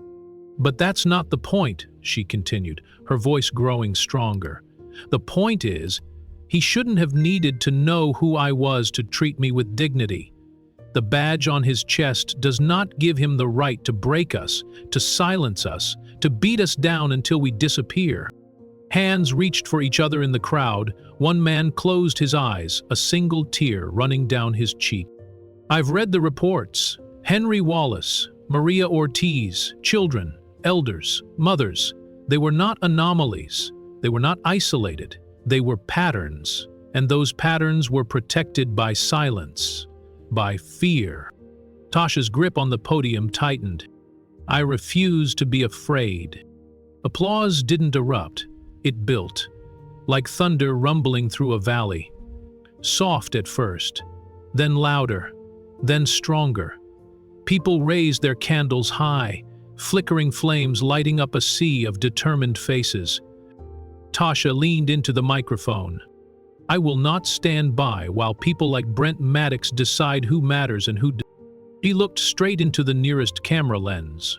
"But that's not the point," she continued, her voice growing stronger. "The point is, he shouldn't have needed to know who I was to treat me with dignity. The badge on his chest does not give him the right to break us, to silence us, to beat us down until we disappear." Hands reached for each other in the crowd. One man closed his eyes, a single tear running down his cheek. "I've read the reports. Henry Wallace, Maria Ortiz, children, elders, mothers. They were not anomalies. They were not isolated. They were patterns. And those patterns were protected by silence, by fear." Tasha's grip on the podium tightened. "I refuse to be afraid." Applause didn't erupt. It built, like thunder rumbling through a valley. Soft at first, then louder, then stronger. People raised their candles high, flickering flames lighting up a sea of determined faces. Tasha leaned into the microphone. "I will not stand by while people like Brent Maddox decide who matters and who doesn't." She looked straight into the nearest camera lens.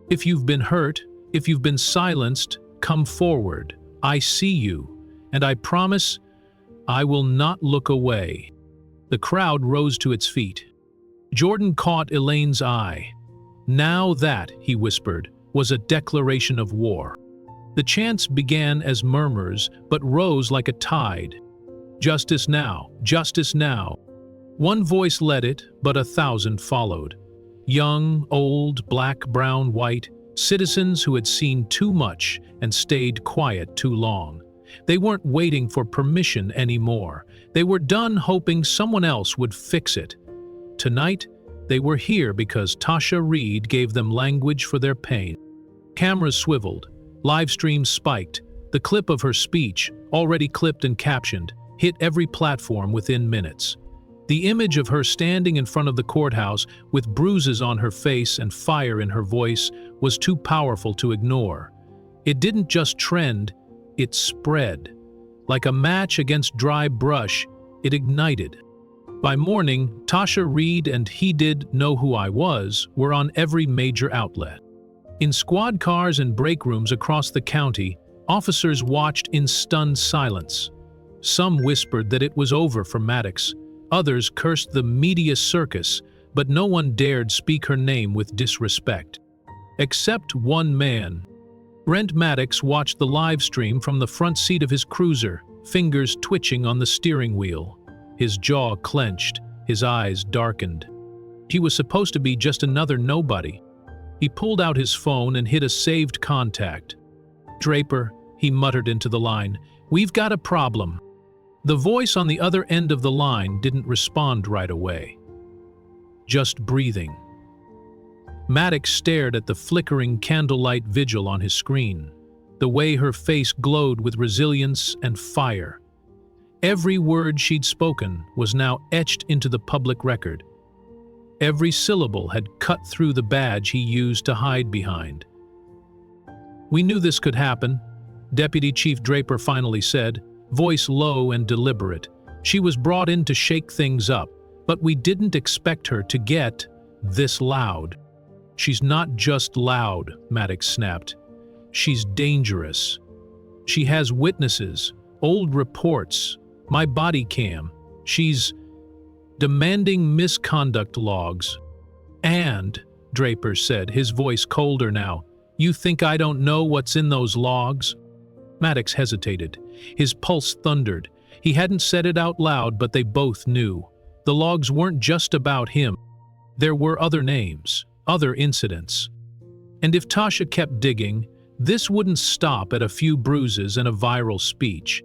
"If you've been hurt, if you've been silenced, come forward. I see you, and I promise I will not look away." The crowd rose to its feet. Jordan caught Elaine's eye. "Now that," he whispered, "was a declaration of war." The chants began as murmurs, but rose like a tide. "Justice now, justice now." One voice led it, but 1,000 followed. Young, old, black, brown, white, citizens who had seen too much and stayed quiet too long. They weren't waiting for permission anymore. They were done hoping someone else would fix it. Tonight, they were here because Tasha Reed gave them language for their pain. Cameras swiveled, live streams spiked. The clip of her speech, already clipped and captioned, hit every platform within minutes. The image of her standing in front of the courthouse with bruises on her face and fire in her voice was too powerful to ignore. It didn't just trend, it spread. Like a match against dry brush, it ignited. By morning, Tasha Reed and He Did Know Who I Was were on every major outlet. In squad cars and break rooms across the county, officers watched in stunned silence. Some whispered that it was over for Maddox. Others cursed the media circus, but no one dared speak her name with disrespect. Except one man. Brent Maddox watched the live stream from the front seat of his cruiser, fingers twitching on the steering wheel. His jaw clenched, his eyes darkened. He was supposed to be just another nobody. He pulled out his phone and hit a saved contact. "Draper," he muttered into the line, "we've got a problem." The voice on the other end of the line didn't respond right away. Just breathing. Maddox stared at the flickering candlelight vigil on his screen, the way her face glowed with resilience and fire. Every word she'd spoken was now etched into the public record. Every syllable had cut through the badge he used to hide behind. "We knew this could happen," Deputy Chief Draper finally said, voice low and deliberate. "She was brought in to shake things up, but we didn't expect her to get this loud." "She's not just loud," Maddox snapped. "She's dangerous. She has witnesses, old reports, my body cam. She's..." demanding misconduct logs. And, Draper said, his voice colder now, you think I don't know what's in those logs? Maddox hesitated. His pulse thundered. He hadn't said it out loud, but they both knew. The logs weren't just about him. There were other names, other incidents. And if Tasha kept digging, this wouldn't stop at a few bruises and a viral speech.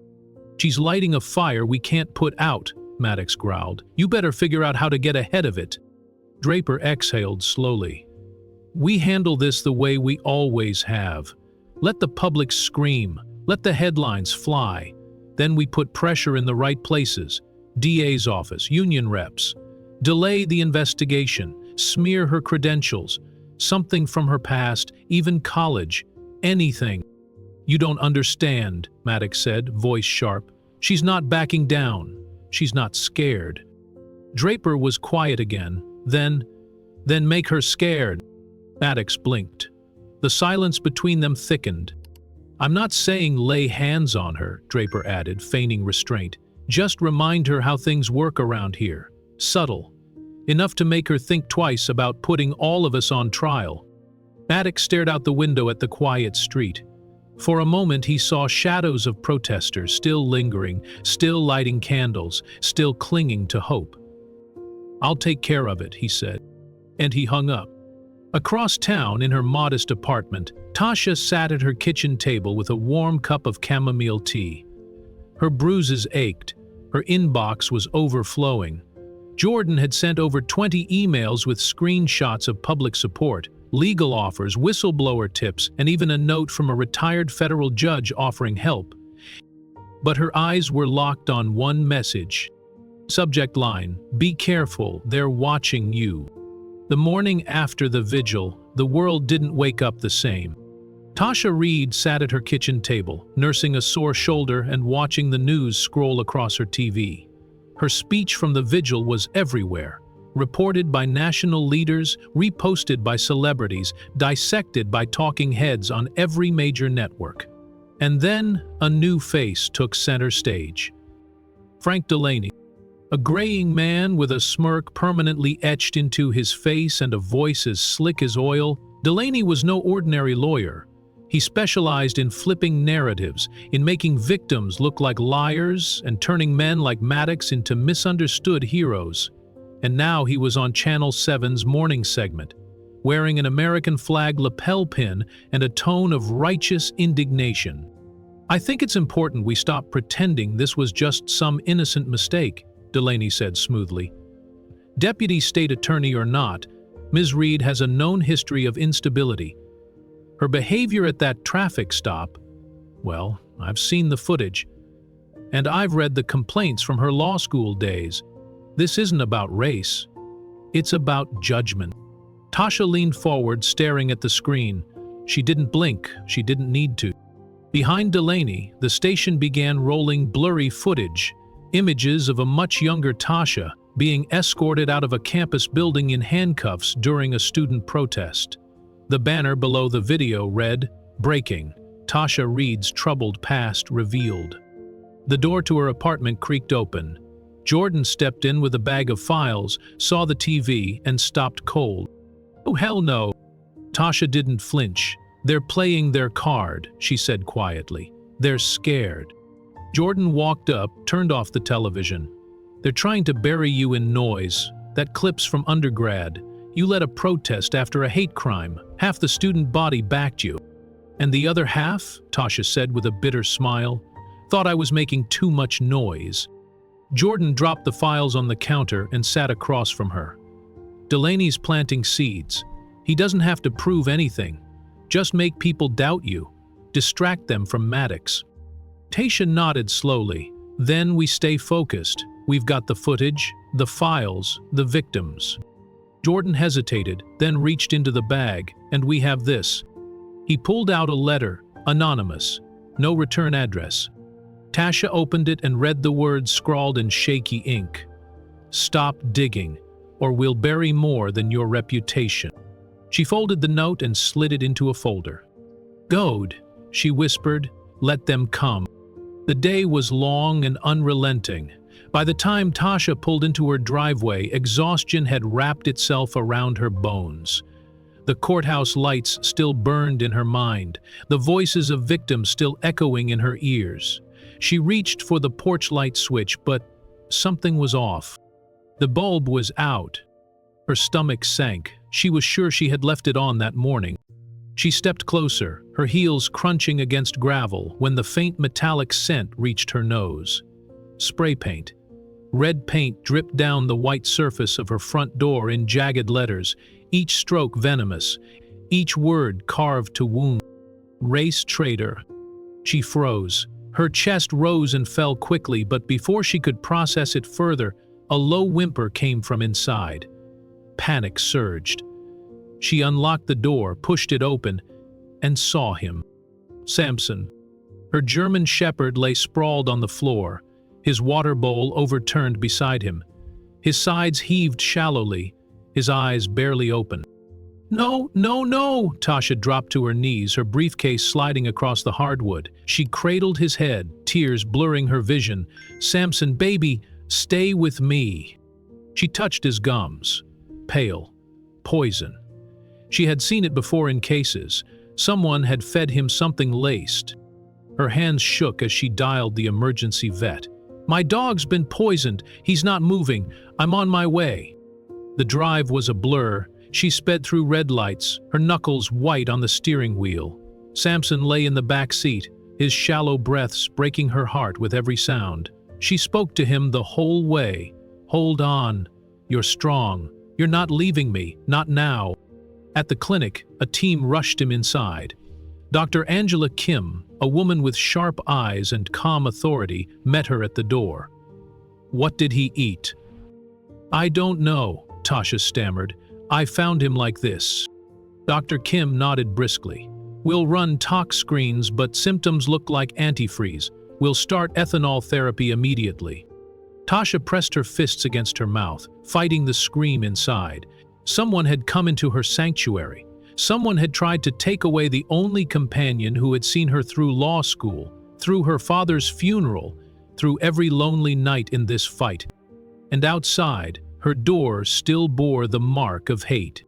She's lighting a fire we can't put out, Maddox growled. You better figure out how to get ahead of it. Draper exhaled slowly. We handle this the way we always have. Let the public scream. Let the headlines fly. Then we put pressure in the right places. DA's office, union reps. Delay the investigation. Smear her credentials. Something from her past, even college. Anything. You don't understand, Maddox said, voice sharp. She's not backing down. She's not scared. Draper was quiet again. Then make her scared. Maddox blinked. The silence between them thickened. I'm not saying lay hands on her, Draper added, feigning restraint. Just remind her how things work around here. Subtle. Enough to make her think twice about putting all of us on trial. Maddox stared out the window at the quiet street. For a moment he saw shadows of protesters still lingering, still lighting candles, still clinging to hope. I'll take care of it, he said. And he hung up. Across town, in her modest apartment, Tasha sat at her kitchen table with a warm cup of chamomile tea. Her bruises ached. Her inbox was overflowing. Jordan had sent over 20 emails with screenshots of public support, legal offers, whistleblower tips, and even a note from a retired federal judge offering help. But her eyes were locked on one message. Subject line, "Be careful, they're watching you." The morning after the vigil, the world didn't wake up the same. Tasha Reed sat at her kitchen table, nursing a sore shoulder and watching the news scroll across her TV. Her speech from the vigil was everywhere, reported by national leaders, reposted by celebrities, dissected by talking heads on every major network. And then a new face took center stage. Frank Delaney, a graying man with a smirk permanently etched into his face and a voice as slick as oil. Delaney was no ordinary lawyer. He specialized in flipping narratives, in making victims look like liars and turning men like Maddox into misunderstood heroes. And now he was on Channel 7's morning segment, wearing an American flag lapel pin and a tone of righteous indignation. I think it's important we stop pretending this was just some innocent mistake, Delaney said smoothly. Deputy State Attorney or not, Ms. Reed has a known history of instability. Her behavior at that traffic stop, well, I've seen the footage. And I've read the complaints from her law school days. This isn't about race. It's about judgment. Tasha leaned forward, staring at the screen. She didn't blink. She didn't need to. Behind Delaney, the station began rolling blurry footage, images of a much younger Tasha being escorted out of a campus building in handcuffs during a student protest. The banner below the video read, "Breaking, Tasha Reed's troubled past revealed." The door to her apartment creaked open. Jordan stepped in with a bag of files, saw the TV, and stopped cold. "Oh, hell no." Tasha didn't flinch. "They're playing their card," she said quietly. "They're scared." Jordan walked up, turned off the television. "They're trying to bury you in noise. That clip's from undergrad. You led a protest after a hate crime. Half the student body backed you." "And the other half," Tasha said with a bitter smile, "thought I was making too much noise." Jordan dropped the files on the counter and sat across from her. "Delaney's planting seeds. He doesn't have to prove anything. Just make people doubt you. Distract them from Maddox." Tasha nodded slowly. "Then we stay focused. We've got the footage, the files, the victims." Jordan hesitated, then reached into the bag, "And we have this." He pulled out a letter, anonymous, no return address. Tasha opened it and read the words scrawled in shaky ink. "Stop digging, or we'll bury more than your reputation." She folded the note and slid it into a folder. "Goad," she whispered, "let them come." The day was long and unrelenting. By the time Tasha pulled into her driveway, exhaustion had wrapped itself around her bones. The courthouse lights still burned in her mind, the voices of victims still echoing in her ears. She reached for the porch light switch, but something was off. The bulb was out. Her stomach sank. She was sure she had left it on that morning. She stepped closer, her heels crunching against gravel, when the faint metallic scent reached her nose. Spray paint. Red paint dripped down the white surface of her front door in jagged letters, each stroke venomous, each word carved to wound. Race traitor. She froze. Her chest rose and fell quickly, but before she could process it further, a low whimper came from inside. Panic surged. She unlocked the door, pushed it open, and saw him. Samson. Her German shepherd lay sprawled on the floor, his water bowl overturned beside him. His sides heaved shallowly, his eyes barely open. "No, no, no!" Tasha dropped to her knees, her briefcase sliding across the hardwood. She cradled his head, tears blurring her vision. "Samson, baby, stay with me." She touched his gums. Pale. Poison. She had seen it before in cases. Someone had fed him something laced. Her hands shook as she dialed the emergency vet. "My dog's been poisoned. He's not moving. I'm on my way." The drive was a blur. She sped through red lights, her knuckles white on the steering wheel. Samson lay in the back seat, his shallow breaths breaking her heart with every sound. She spoke to him the whole way. "Hold on. You're strong. You're not leaving me. Not now." At the clinic, a team rushed him inside. Dr. Angela Kim, a woman with sharp eyes and calm authority, met her at the door. "What did he eat?" "I don't know," Tasha stammered. "I found him like this." Dr. Kim nodded briskly. "We'll run tox screens, but symptoms look like antifreeze. We'll start ethanol therapy immediately." Tasha pressed her fists against her mouth, fighting the scream inside. Someone had come into her sanctuary. Someone had tried to take away the only companion who had seen her through law school, through her father's funeral, through every lonely night in this fight. And outside, her door still bore the mark of hate.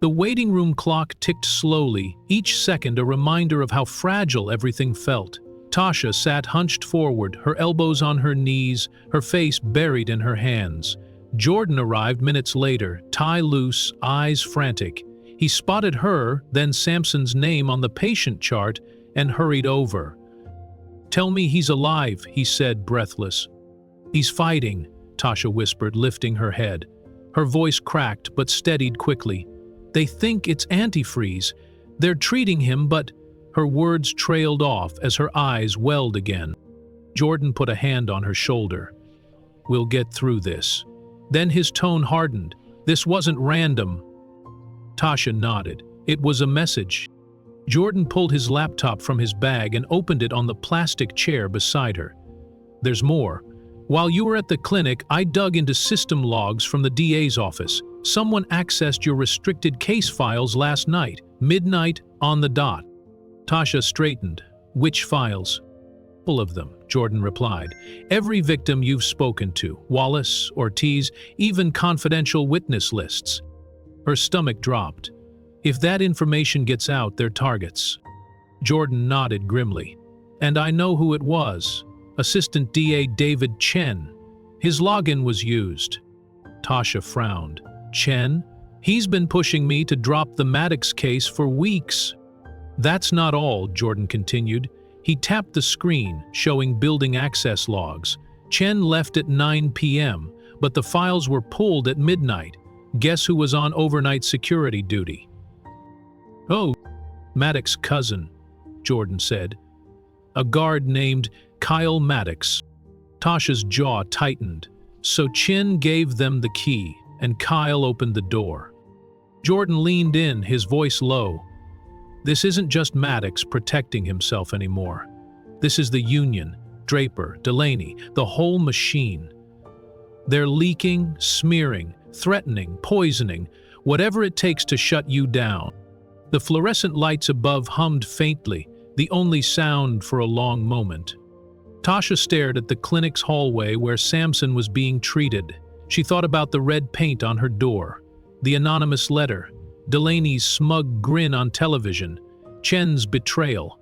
The waiting room clock ticked slowly, each second a reminder of how fragile everything felt. Tasha sat hunched forward, her elbows on her knees, her face buried in her hands. Jordan arrived minutes later, tie loose, eyes frantic. He spotted her, then Samson's name on the patient chart, and hurried over. "Tell me he's alive," he said, breathless. "He's fighting," Tasha whispered, lifting her head. Her voice cracked but steadied quickly. "They think it's antifreeze. They're treating him, but—" Her words trailed off as her eyes welled again. Jordan put a hand on her shoulder. "We'll get through this." Then his tone hardened. "This wasn't random." Tasha nodded. It was a message. Jordan pulled his laptop from his bag and opened it on the plastic chair beside her. "There's more. While you were at the clinic, I dug into system logs from the DA's office. Someone accessed your restricted case files last night, midnight on the dot." Tasha straightened. "Which files?" "All of them," Jordan replied. "Every victim you've spoken to, Wallace, Ortiz, even confidential witness lists." Her stomach dropped. "If that information gets out, they're targets." Jordan nodded grimly. "And I know who it was. Assistant DA David Chen. His login was used." Tasha frowned. "Chen? He's been pushing me to drop the Maddox case for weeks." "That's not all," Jordan continued. He tapped the screen, showing building access logs. Chen left at 9 p.m., but the files were pulled at midnight. Guess who was on overnight security duty? "Oh, Maddox's cousin," Jordan said. "A guard named Kyle Maddox." Tasha's jaw tightened. So Chen gave them the key, and Kyle opened the door. Jordan leaned in, his voice low. "This isn't just Maddox protecting himself anymore. This is the Union, Draper, Delaney, the whole machine. They're leaking, smearing, threatening, poisoning, whatever it takes to shut you down." The fluorescent lights above hummed faintly, the only sound for a long moment. Tasha stared at the clinic's hallway where Samson was being treated. She thought about the red paint on her door, the anonymous letter, Delaney's smug grin on television, Chen's betrayal.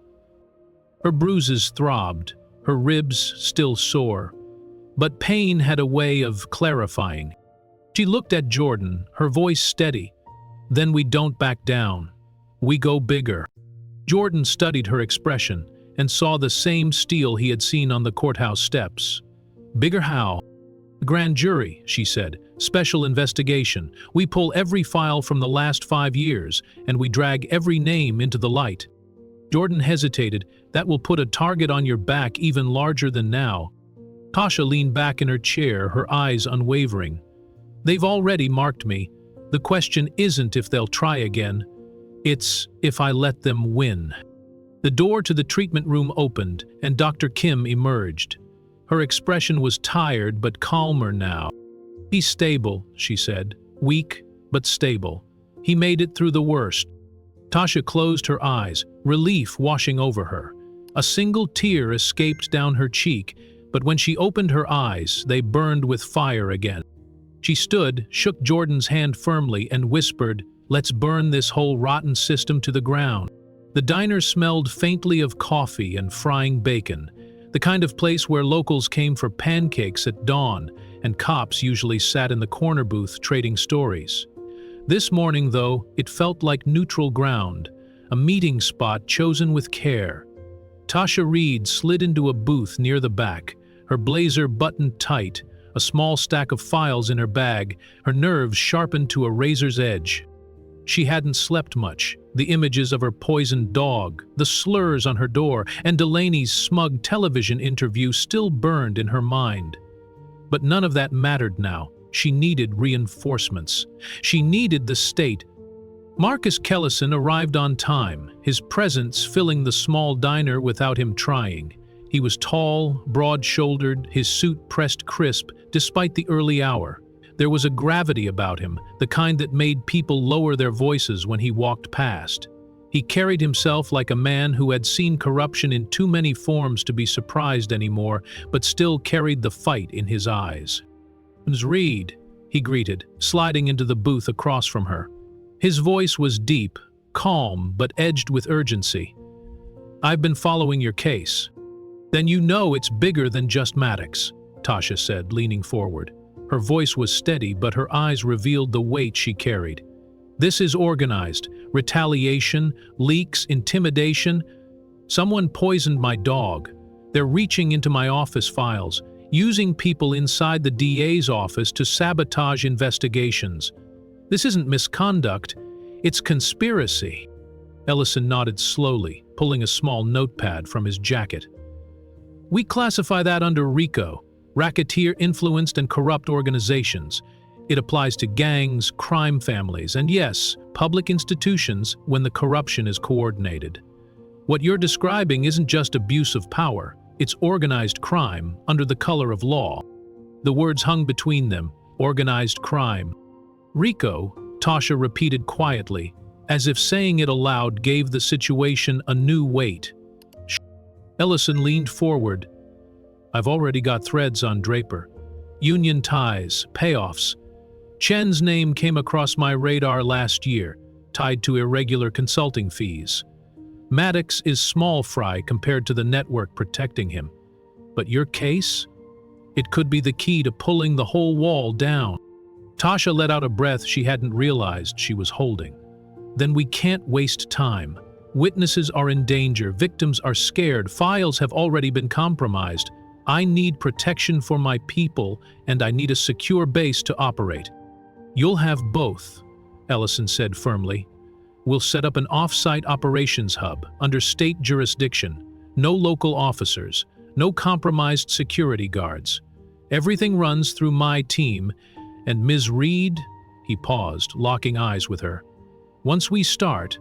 Her bruises throbbed, her ribs still sore. But pain had a way of clarifying. She looked at Jordan, her voice steady. Then we don't back down. We go bigger. Jordan studied her expression and saw the same steel he had seen on the courthouse steps. Bigger how? Grand jury, she said. Special investigation. We pull every file from the last 5 years, and we drag every name into the light. Jordan hesitated. That will put a target on your back even larger than now. Tasha leaned back in her chair, her eyes unwavering. They've already marked me. The question isn't if they'll try again. It's if I let them win. The door to the treatment room opened, and Dr. Kim emerged. Her expression was tired but calmer now. He's stable, she said. Weak, but stable. He made it through the worst. Tasha closed her eyes, relief washing over her. A single tear escaped down her cheek, but when she opened her eyes, they burned with fire again. She stood, shook Jordan's hand firmly, and whispered, "Let's burn this whole rotten system to the ground." The diner smelled faintly of coffee and frying bacon, the kind of place where locals came for pancakes at dawn, and cops usually sat in the corner booth trading stories. This morning, though, it felt like neutral ground, a meeting spot chosen with care. Tasha Reed slid into a booth near the back, her blazer buttoned tight, a small stack of files in her bag, her nerves sharpened to a razor's edge. She hadn't slept much. The images of her poisoned dog, the slurs on her door, and Delaney's smug television interview still burned in her mind. But none of that mattered now. She needed reinforcements. She needed the state. Marcus Kellison arrived on time, his presence filling the small diner without him trying. He was tall, broad-shouldered, his suit pressed crisp despite the early hour. There was a gravity about him, the kind that made people lower their voices when he walked past. He carried himself like a man who had seen corruption in too many forms to be surprised anymore, but still carried the fight in his eyes. "Ms. Reed," he greeted, sliding into the booth across from her. His voice was deep, calm, but edged with urgency. "I've been following your case." "Then you know it's bigger than just Maddox," Tasha said, leaning forward. Her voice was steady, but her eyes revealed the weight she carried. "This is organized. Retaliation, leaks, intimidation. Someone poisoned my dog. They're reaching into my office files, using people inside the DA's office to sabotage investigations. This isn't misconduct, it's conspiracy." Ellison nodded slowly, pulling a small notepad from his jacket. "We classify that under RICO, racketeer-influenced and corrupt organizations. It applies to gangs, crime families, and yes, public institutions when the corruption is coordinated. What you're describing isn't just abuse of power, it's organized crime under the color of law." The words hung between them, organized crime. "RICO," Tasha repeated quietly, as if saying it aloud gave the situation a new weight. Ellison leaned forward. "I've already got threads on Draper. Union ties, payoffs. Chen's name came across my radar last year, tied to irregular consulting fees. Maddox is small fry compared to the network protecting him. But your case? It could be the key to pulling the whole wall down." Tasha let out a breath she hadn't realized she was holding. "Then we can't waste time. Witnesses are in danger, victims are scared, files have already been compromised. I need protection for my people, and I need a secure base to operate." "You'll have both," Ellison said firmly. "We'll set up an off-site operations hub under state jurisdiction. No local officers, no compromised security guards. Everything runs through my team, and Ms. Reed," he paused, locking eyes with her. "Once we start,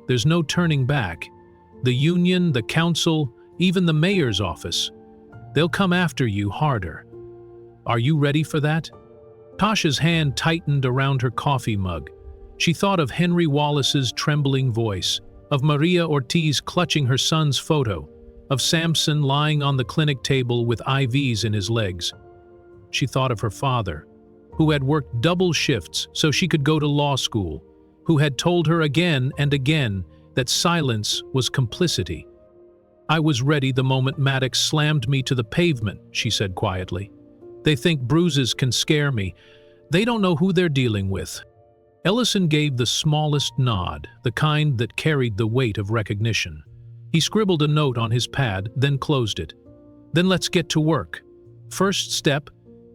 there's no turning back. The union, the council, even the mayor's office. They'll come after you harder. Are you ready for that?" Tasha's hand tightened around her coffee mug. She thought of Henry Wallace's trembling voice, of Maria Ortiz clutching her son's photo, of Samson lying on the clinic table with IVs in his legs. She thought of her father, who had worked double shifts so she could go to law school, who had told her again and again that silence was complicity. "I was ready the moment Maddox slammed me to the pavement," she said quietly. "They think bruises can scare me. They don't know who they're dealing with." Ellison gave the smallest nod, the kind that carried the weight of recognition. He scribbled a note on his pad, then closed it. "Then let's get to work. First step,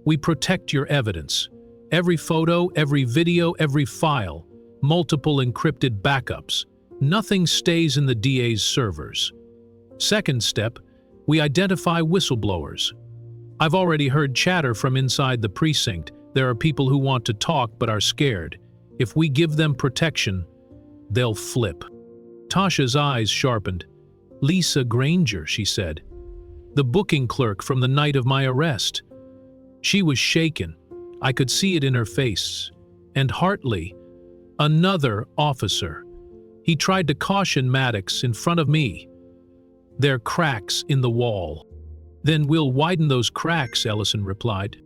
we protect your evidence. Every photo, every video, every file, multiple encrypted backups. Nothing stays in the DA's servers. Second step, we identify whistleblowers. I've already heard chatter from inside the precinct. There are people who want to talk but are scared. If we give them protection, they'll flip." Tasha's eyes sharpened. "Lisa Granger," she said. "The booking clerk from the night of my arrest." She was shaken. I could see it in her face. And Hartley, another officer. He tried to caution Maddox in front of me. "There are cracks in the wall." "Then we'll widen those cracks," Ellison replied.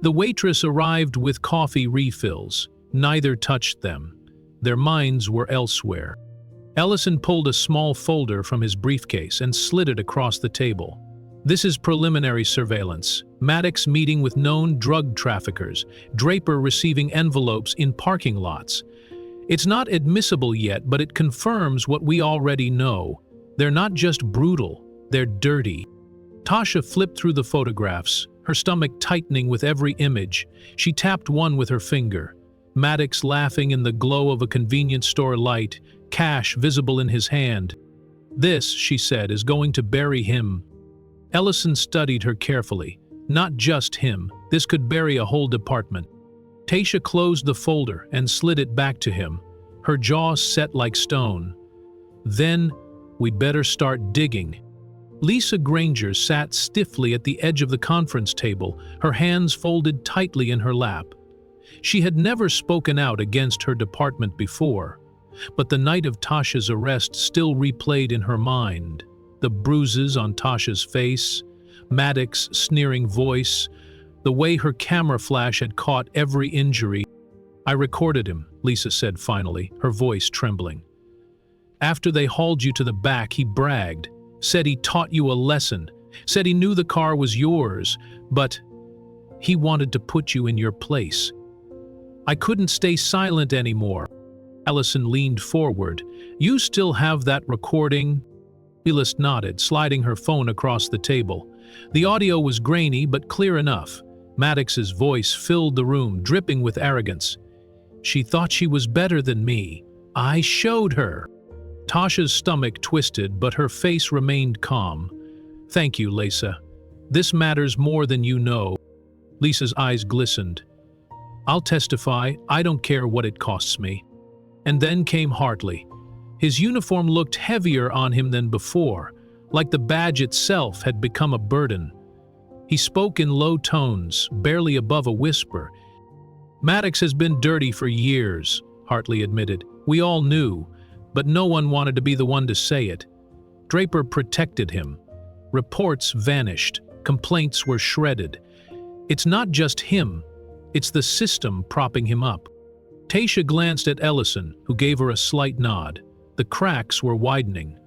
The waitress arrived with coffee refills. Neither touched them. Their minds were elsewhere. Ellison pulled a small folder from his briefcase and slid it across the table. "This is preliminary surveillance. Maddox meeting with known drug traffickers. Draper receiving envelopes in parking lots. It's not admissible yet, but it confirms what we already know. They're not just brutal, they're dirty." Tasha flipped through the photographs, her stomach tightening with every image. She tapped one with her finger. Maddox laughing in the glow of a convenience store light, cash visible in his hand. "This," she said, "is going to bury him." Ellison studied her carefully. Not just him, this could bury a whole department. Tasha closed the folder and slid it back to him, her jaw set like stone. "Then, we'd better start digging." Lisa Granger sat stiffly at the edge of the conference table, her hands folded tightly in her lap. She had never spoken out against her department before, but the night of Tasha's arrest still replayed in her mind. The bruises on Tasha's face, Maddox's sneering voice, the way her camera flash had caught every injury. "I recorded him," Lisa said finally, her voice trembling. "After they hauled you to the back, he bragged, said he taught you a lesson, said he knew the car was yours, but he wanted to put you in your place. I couldn't stay silent anymore." Ellison leaned forward. "You still have that recording?" Elist nodded, sliding her phone across the table. The audio was grainy but clear enough. Maddox's voice filled the room, dripping with arrogance. "She thought she was better than me. I showed her." Tasha's stomach twisted, but her face remained calm. "Thank you, Lisa. This matters more than you know." Lisa's eyes glistened. "I'll testify. I don't care what it costs me." And then came Hartley. His uniform looked heavier on him than before, like the badge itself had become a burden. He spoke in low tones, barely above a whisper. "Maddox has been dirty for years," Hartley admitted. "We all knew, but no one wanted to be the one to say it. Draper protected him. Reports vanished. Complaints were shredded. It's not just him. It's the system propping him up." Tasha glanced at Ellison, who gave her a slight nod. The cracks were widening.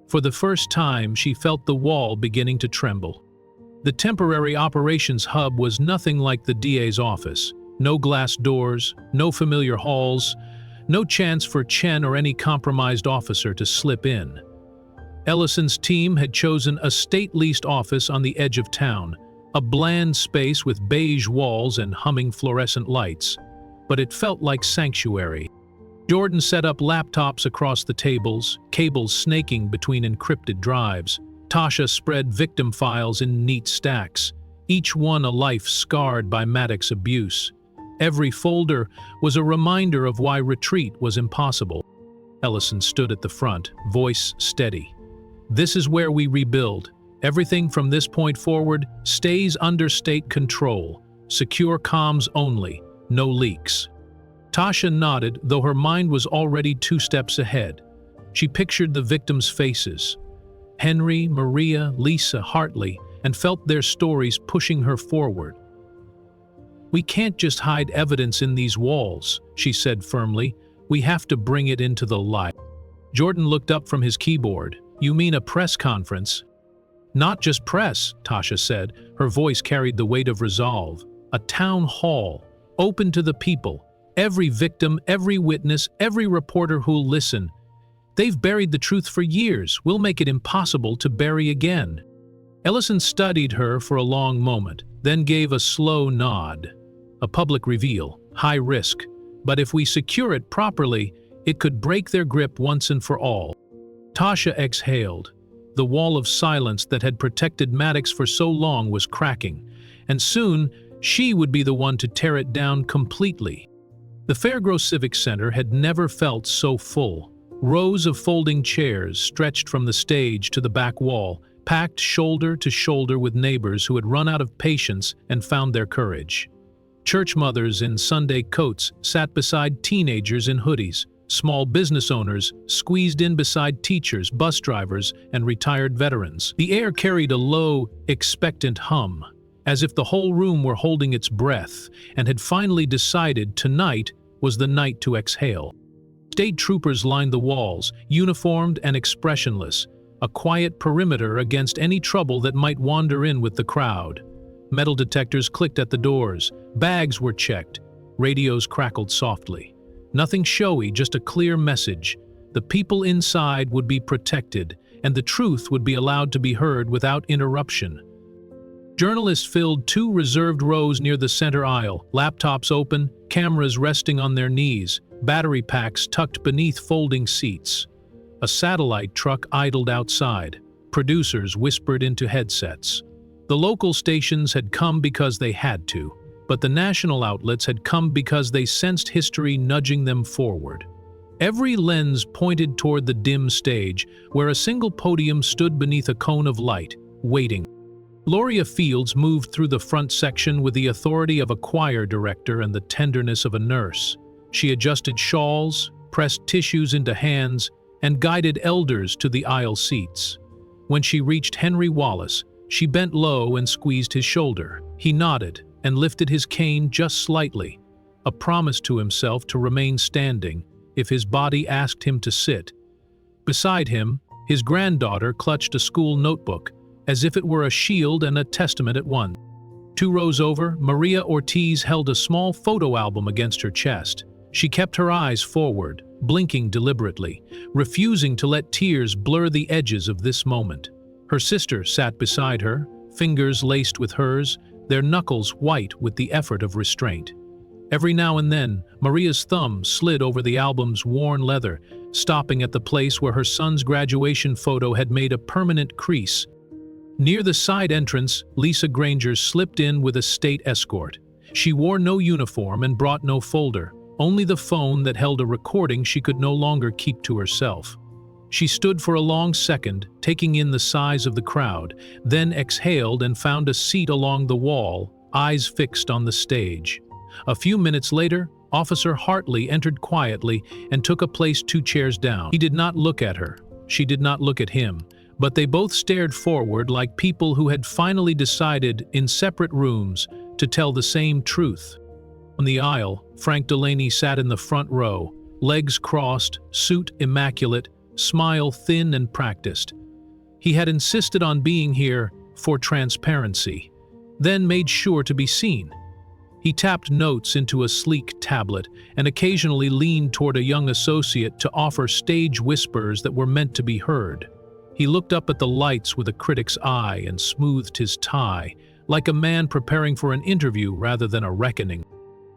For the first time, she felt the wall beginning to tremble. The temporary operations hub was nothing like the DA's office. No glass doors, no familiar halls, no chance for Chen or any compromised officer to slip in. Ellison's team had chosen a state-leased office on the edge of town, a bland space with beige walls and humming fluorescent lights. But it felt like sanctuary. Jordan set up laptops across the tables, cables snaking between encrypted drives. Tasha spread victim files in neat stacks, each one a life scarred by Maddox abuse. Every folder was a reminder of why retreat was impossible. Ellison stood at the front, voice steady. "This is where we rebuild. Everything from this point forward stays under state control. Secure comms only, no leaks." Tasha nodded, though her mind was already 2 steps ahead. She pictured the victims' faces. Henry, Maria, Lisa, Hartley, and felt their stories pushing her forward. "We can't just hide evidence in these walls," she said firmly. "We have to bring it into the light." Jordan looked up from his keyboard. "You mean a press conference?" "Not just press," Tasha said. Her voice carried the weight of resolve. "A town hall, open to the people. Every victim, every witness, every reporter who'll listen. They've buried the truth for years. We'll make it impossible to bury again." Ellison studied her for a long moment, then gave a slow nod. "A public reveal, high risk, but if we secure it properly, it could break their grip once and for all." Tasha exhaled. The wall of silence that had protected Maddox for so long was cracking, and soon she would be the one to tear it down completely. The Fairgrove Civic Center had never felt so full. Rows of folding chairs stretched from the stage to the back wall, packed shoulder to shoulder with neighbors who had run out of patience and found their courage. Church mothers in Sunday coats sat beside teenagers in hoodies. Small business owners squeezed in beside teachers, bus drivers, and retired veterans. The air carried a low, expectant hum, as if the whole room were holding its breath and had finally decided tonight was the night to exhale. State troopers lined the walls, uniformed and expressionless, a quiet perimeter against any trouble that might wander in with the crowd. Metal detectors clicked at the doors, bags were checked, radios crackled softly. Nothing showy, just a clear message. The people inside would be protected, and the truth would be allowed to be heard without interruption. Journalists filled 2 reserved rows near the center aisle, laptops open, cameras resting on their knees, battery packs tucked beneath folding seats. A satellite truck idled outside. Producers whispered into headsets. The local stations had come because they had to, but the national outlets had come because they sensed history nudging them forward. Every lens pointed toward the dim stage, where a single podium stood beneath a cone of light, waiting. Gloria Fields moved through the front section with the authority of a choir director and the tenderness of a nurse. She adjusted shawls, pressed tissues into hands, and guided elders to the aisle seats. When she reached Henry Wallace, she bent low and squeezed his shoulder. He nodded and lifted his cane just slightly, a promise to himself to remain standing if his body asked him to sit. Beside him, his granddaughter clutched a school notebook, as if it were a shield and a testament at once. 2 rows over, Maria Ortiz held a small photo album against her chest. She kept her eyes forward, blinking deliberately, refusing to let tears blur the edges of this moment. Her sister sat beside her, fingers laced with hers, their knuckles white with the effort of restraint. Every now and then, Maria's thumb slid over the album's worn leather, stopping at the place where her son's graduation photo had made a permanent crease. Near the side entrance, Lisa Granger slipped in with a state escort. She wore no uniform and brought no folder, only the phone that held a recording she could no longer keep to herself. She stood for a long second, taking in the size of the crowd, then exhaled and found a seat along the wall, eyes fixed on the stage. A few minutes later, Officer Hartley entered quietly and took a place 2 chairs down. He did not look at her. She did not look at him. But they both stared forward like people who had finally decided, in separate rooms, to tell the same truth. On the aisle, Frank Delaney sat in the front row, legs crossed, suit immaculate, smile thin and practiced. He had insisted on being here for transparency, then made sure to be seen. He tapped notes into a sleek tablet and occasionally leaned toward a young associate to offer stage whispers that were meant to be heard. He looked up at the lights with a critic's eye and smoothed his tie, like a man preparing for an interview rather than a reckoning.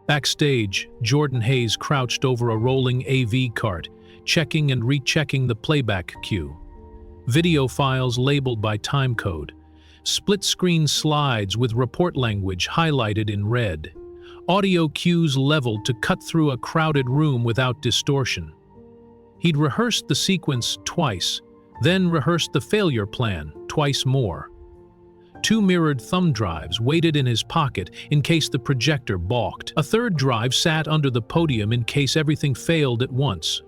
Backstage, Jordan Hayes crouched over a rolling AV cart, checking and rechecking the playback queue. Video files labeled by timecode. Split-screen slides with report language highlighted in red. Audio cues leveled to cut through a crowded room without distortion. He'd rehearsed the sequence twice, then rehearsed the failure plan twice more. 2 mirrored thumb drives waited in his pocket in case the projector balked. A third drive sat under the podium in case everything failed at once.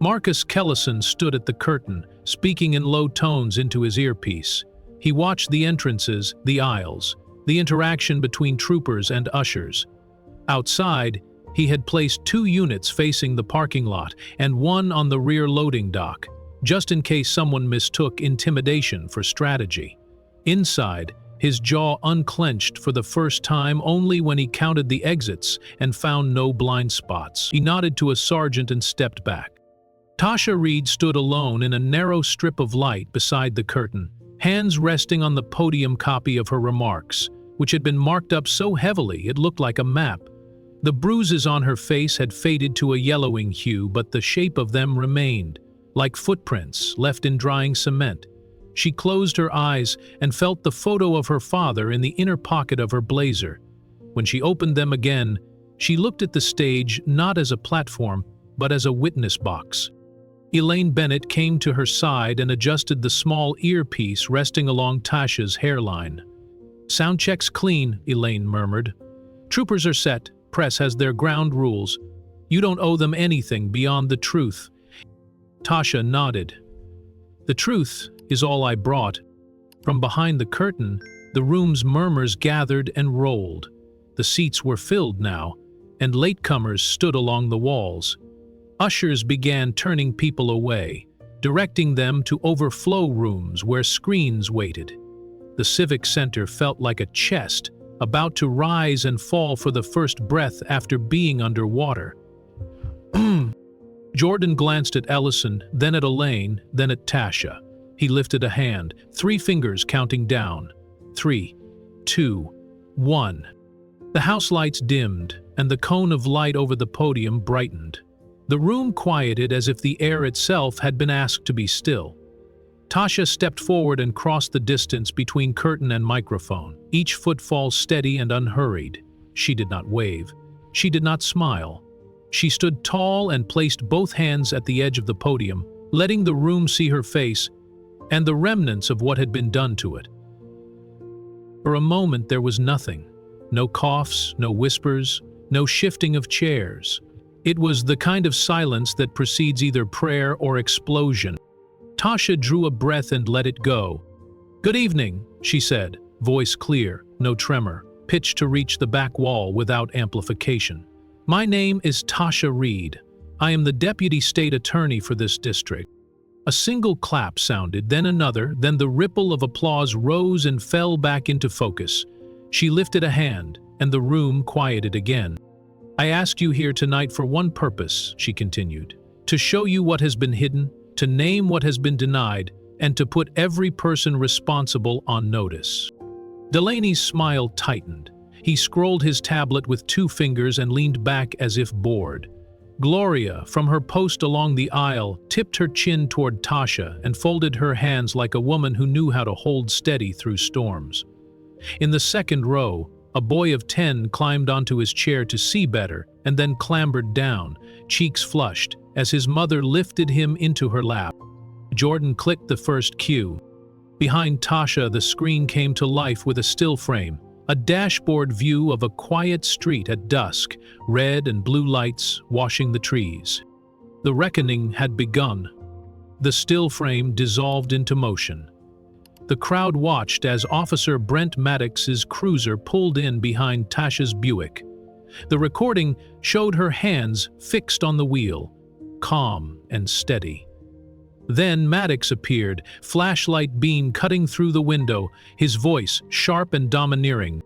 Marcus Kellison stood at the curtain, speaking in low tones into his earpiece. He watched the entrances, the aisles, the interaction between troopers and ushers. Outside, he had placed 2 units facing the parking lot and 1 on the rear loading dock, just in case someone mistook intimidation for strategy. Inside, his jaw unclenched for the first time only when he counted the exits and found no blind spots. He nodded to a sergeant and stepped back. Tasha Reed stood alone in a narrow strip of light beside the curtain, hands resting on the podium copy of her remarks, which had been marked up so heavily it looked like a map. The bruises on her face had faded to a yellowing hue, but the shape of them remained, like footprints left in drying cement. She closed her eyes and felt the photo of her father in the inner pocket of her blazer. When she opened them again, she looked at the stage not as a platform, but as a witness box. Elaine Bennett came to her side and adjusted the small earpiece resting along Tasha's hairline. "Sound check's clean," Elaine murmured. "Troopers are set. Press has their ground rules. You don't owe them anything beyond the truth." Tasha nodded. "The truth is all I brought." From behind the curtain, the room's murmurs gathered and rolled. The seats were filled now, and latecomers stood along the walls. Ushers began turning people away, directing them to overflow rooms where screens waited. The Civic Center felt like a chest, about to rise and fall for the first breath after being underwater. Jordan glanced at Ellison, then at Elaine, then at Tasha. He lifted a hand, 3 fingers counting down. 3, 2, 1. The house lights dimmed, and the cone of light over the podium brightened. The room quieted as if the air itself had been asked to be still. Tasha stepped forward and crossed the distance between curtain and microphone, each footfall steady and unhurried. She did not wave. She did not smile. She stood tall and placed both hands at the edge of the podium, letting the room see her face and the remnants of what had been done to it. For a moment there was nothing. No coughs, no whispers, no shifting of chairs. It was the kind of silence that precedes either prayer or explosion. Tasha drew a breath and let it go. "Good evening," she said, voice clear, no tremor, pitched to reach the back wall without amplification. "My name is Tasha Reed. I am the Deputy State Attorney for this district." A single clap sounded, then another, then the ripple of applause rose and fell back into focus. She lifted a hand, and the room quieted again. "I asked you here tonight for one purpose," she continued, "to show you what has been hidden, to name what has been denied, and to put every person responsible on notice." Delaney's smile tightened. He scrolled his tablet with 2 fingers and leaned back as if bored. Gloria, from her post along the aisle, tipped her chin toward Tasha and folded her hands like a woman who knew how to hold steady through storms. In the second row, a boy of 10 climbed onto his chair to see better and then clambered down, cheeks flushed, as his mother lifted him into her lap. Jordan clicked the first cue. Behind Tasha, the screen came to life with a still frame, a dashboard view of a quiet street at dusk, red and blue lights washing the trees. The reckoning had begun. The still frame dissolved into motion. The crowd watched as Officer Brent Maddox's cruiser pulled in behind Tasha's Buick. The recording showed her hands fixed on the wheel, calm and steady. Then Maddox appeared, flashlight beam cutting through the window, his voice sharp and domineering.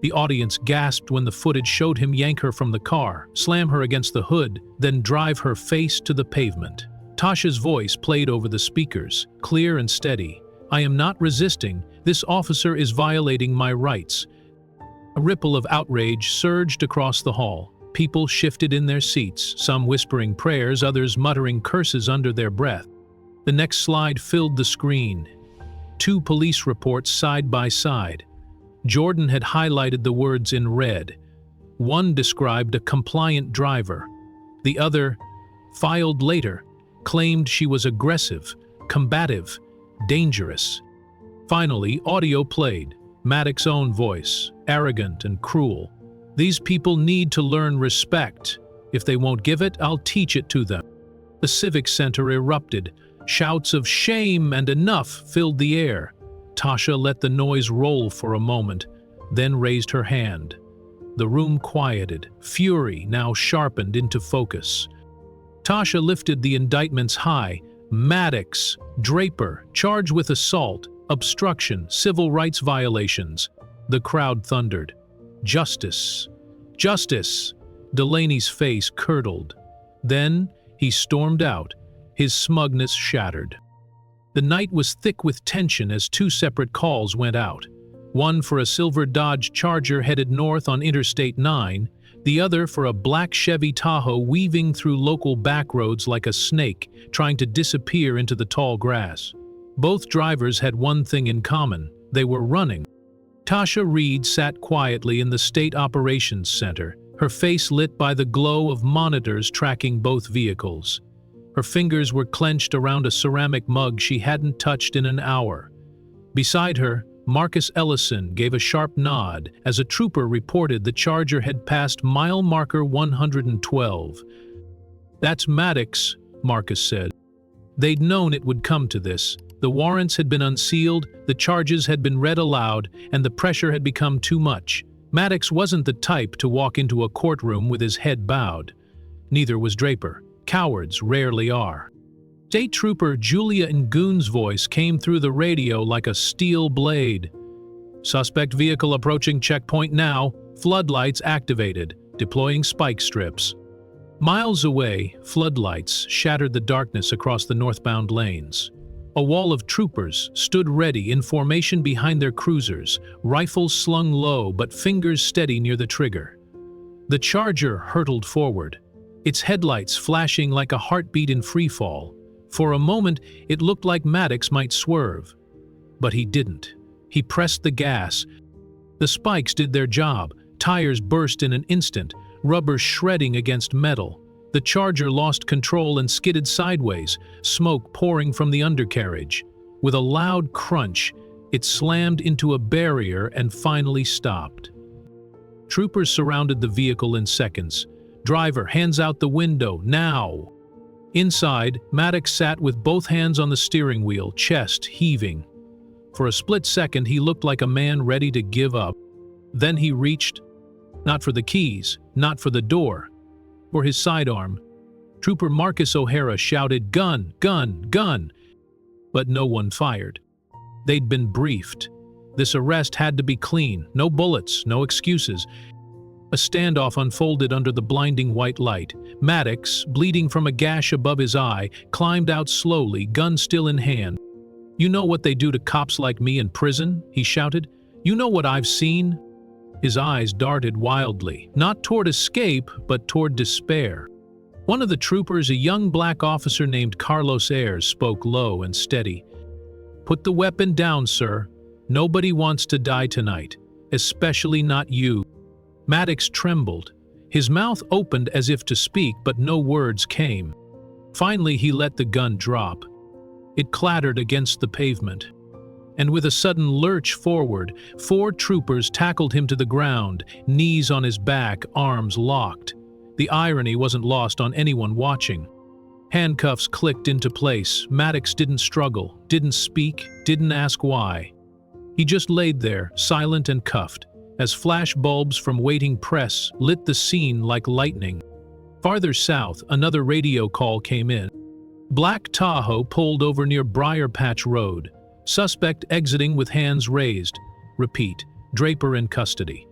The audience gasped when the footage showed him yank her from the car, slam her against the hood, then drive her face to the pavement. Tasha's voice played over the speakers, clear and steady. "I am not resisting. This officer is violating my rights." A ripple of outrage surged across the hall. People shifted in their seats, some whispering prayers, others muttering curses under their breath. The next slide filled the screen. 2 police reports side by side. Jordan had highlighted the words in red. One described a compliant driver. The other, filed later, claimed she was aggressive, combative, dangerous. Finally, audio played, Maddox's own voice, arrogant and cruel. "These people need to learn respect. If they won't give it, I'll teach it to them." The civic center erupted. Shouts of shame and enough filled the air. Tasha let the noise roll for a moment, then raised her hand. The room quieted, fury now sharpened into focus. Tasha lifted the indictments high. Maddox, Draper, charged with assault, obstruction, civil rights violations. The crowd thundered. Justice! Justice! Delaney's face curdled. Then he stormed out, his smugness shattered. The night was thick with tension as two separate calls went out. One for a silver Dodge Charger headed north on Interstate 9, the other for a black Chevy Tahoe weaving through local backroads like a snake, trying to disappear into the tall grass. Both drivers had one thing in common: they were running. Tasha Reed sat quietly in the State Operations Center, her face lit by the glow of monitors tracking both vehicles. Her fingers were clenched around a ceramic mug she hadn't touched in an hour. Beside her, Marcus Ellison gave a sharp nod as a trooper reported the Charger had passed mile marker 112. "That's Maddox," Marcus said. They'd known it would come to this. The warrants had been unsealed, the charges had been read aloud, and the pressure had become too much. Maddox wasn't the type to walk into a courtroom with his head bowed. Neither was Draper. Cowards rarely are. State Trooper Julia Ngoon's voice came through the radio like a steel blade. "Suspect vehicle approaching checkpoint now. Floodlights activated. Deploying spike strips." Miles away, floodlights shattered the darkness across the northbound lanes. A wall of troopers stood ready in formation behind their cruisers, rifles slung low but fingers steady near the trigger. The Charger hurtled forward, its headlights flashing like a heartbeat in freefall. For a moment, it looked like Maddox might swerve. But he didn't. He pressed the gas. The spikes did their job. Tires burst in an instant, rubber shredding against metal. The Charger lost control and skidded sideways, smoke pouring from the undercarriage. With a loud crunch, it slammed into a barrier and finally stopped. Troopers surrounded the vehicle in seconds. "Driver, hands out the window, now!" Inside, Maddox sat with both hands on the steering wheel, chest heaving. For a split second, he looked like a man ready to give up. Then he reached, not for the keys, not for the door, for his sidearm. Trooper Marcus O'Hara shouted, "Gun, gun, gun!" But no one fired. They'd been briefed. This arrest had to be clean, no bullets, no excuses. A standoff unfolded under the blinding white light. Maddox, bleeding from a gash above his eye, climbed out slowly, gun still in hand. "You know what they do to cops like me in prison?" he shouted. "You know what I've seen?" His eyes darted wildly, not toward escape, but toward despair. One of the troopers, a young black officer named Carlos Ayers, spoke low and steady. "Put the weapon down, sir. Nobody wants to die tonight, especially not you." Maddox trembled. His mouth opened as if to speak, but no words came. Finally, he let the gun drop. It clattered against the pavement. And with a sudden lurch forward, 4 troopers tackled him to the ground, knees on his back, arms locked. The irony wasn't lost on anyone watching. Handcuffs clicked into place. Maddox didn't struggle, didn't speak, didn't ask why. He just laid there, silent and cuffed, as flash bulbs from waiting press lit the scene like lightning. Farther south, another radio call came in. Black Tahoe pulled over near Briar Patch Road. Suspect exiting with hands raised. Repeat, Draper in custody.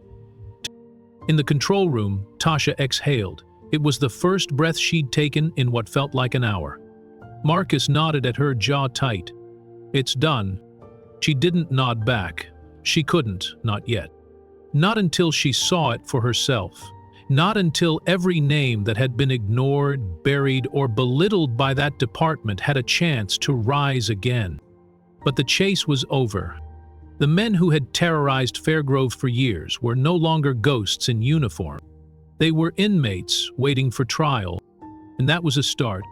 In the control room, Tasha exhaled. It was the first breath she'd taken in what felt like an hour. Marcus nodded at her, jaw tight. "It's done." She didn't nod back. She couldn't, not yet. Not until she saw it for herself. Not until every name that had been ignored, buried, or belittled by that department had a chance to rise again. But the chase was over. The men who had terrorized Fairgrove for years were no longer ghosts in uniform. They were inmates waiting for trial, and that was a start.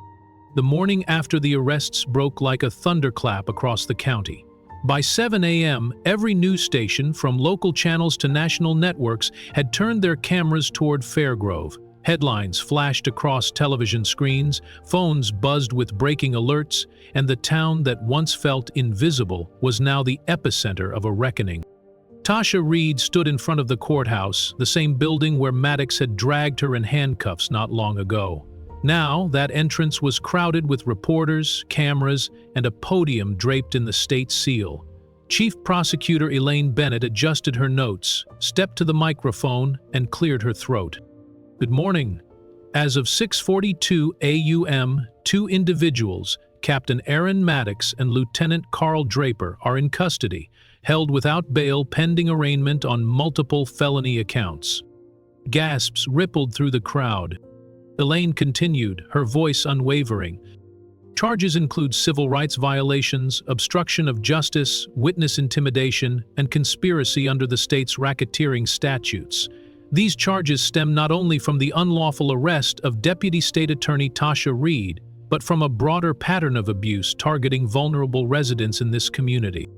The morning after the arrests broke like a thunderclap across the county. By 7 a.m., every news station, from local channels to national networks, had turned their cameras toward Fairgrove. Headlines flashed across television screens, phones buzzed with breaking alerts, and the town that once felt invisible was now the epicenter of a reckoning. Tasha Reed stood in front of the courthouse, the same building where Maddox had dragged her in handcuffs not long ago. Now, that entrance was crowded with reporters, cameras, and a podium draped in the state seal. Chief Prosecutor Elaine Bennett adjusted her notes, stepped to the microphone, and cleared her throat. "Good morning. As of 6:42 a.m., two individuals, Captain Aaron Maddox and Lieutenant Carl Draper, are in custody, held without bail pending arraignment on multiple felony accounts." Gasps rippled through the crowd. Elaine continued, her voice unwavering. Charges include civil rights violations, obstruction of justice, witness intimidation, and conspiracy under the state's racketeering statutes. These charges stem not only from the unlawful arrest of Deputy State Attorney Tasha Reed, but from a broader pattern of abuse targeting vulnerable residents in this community.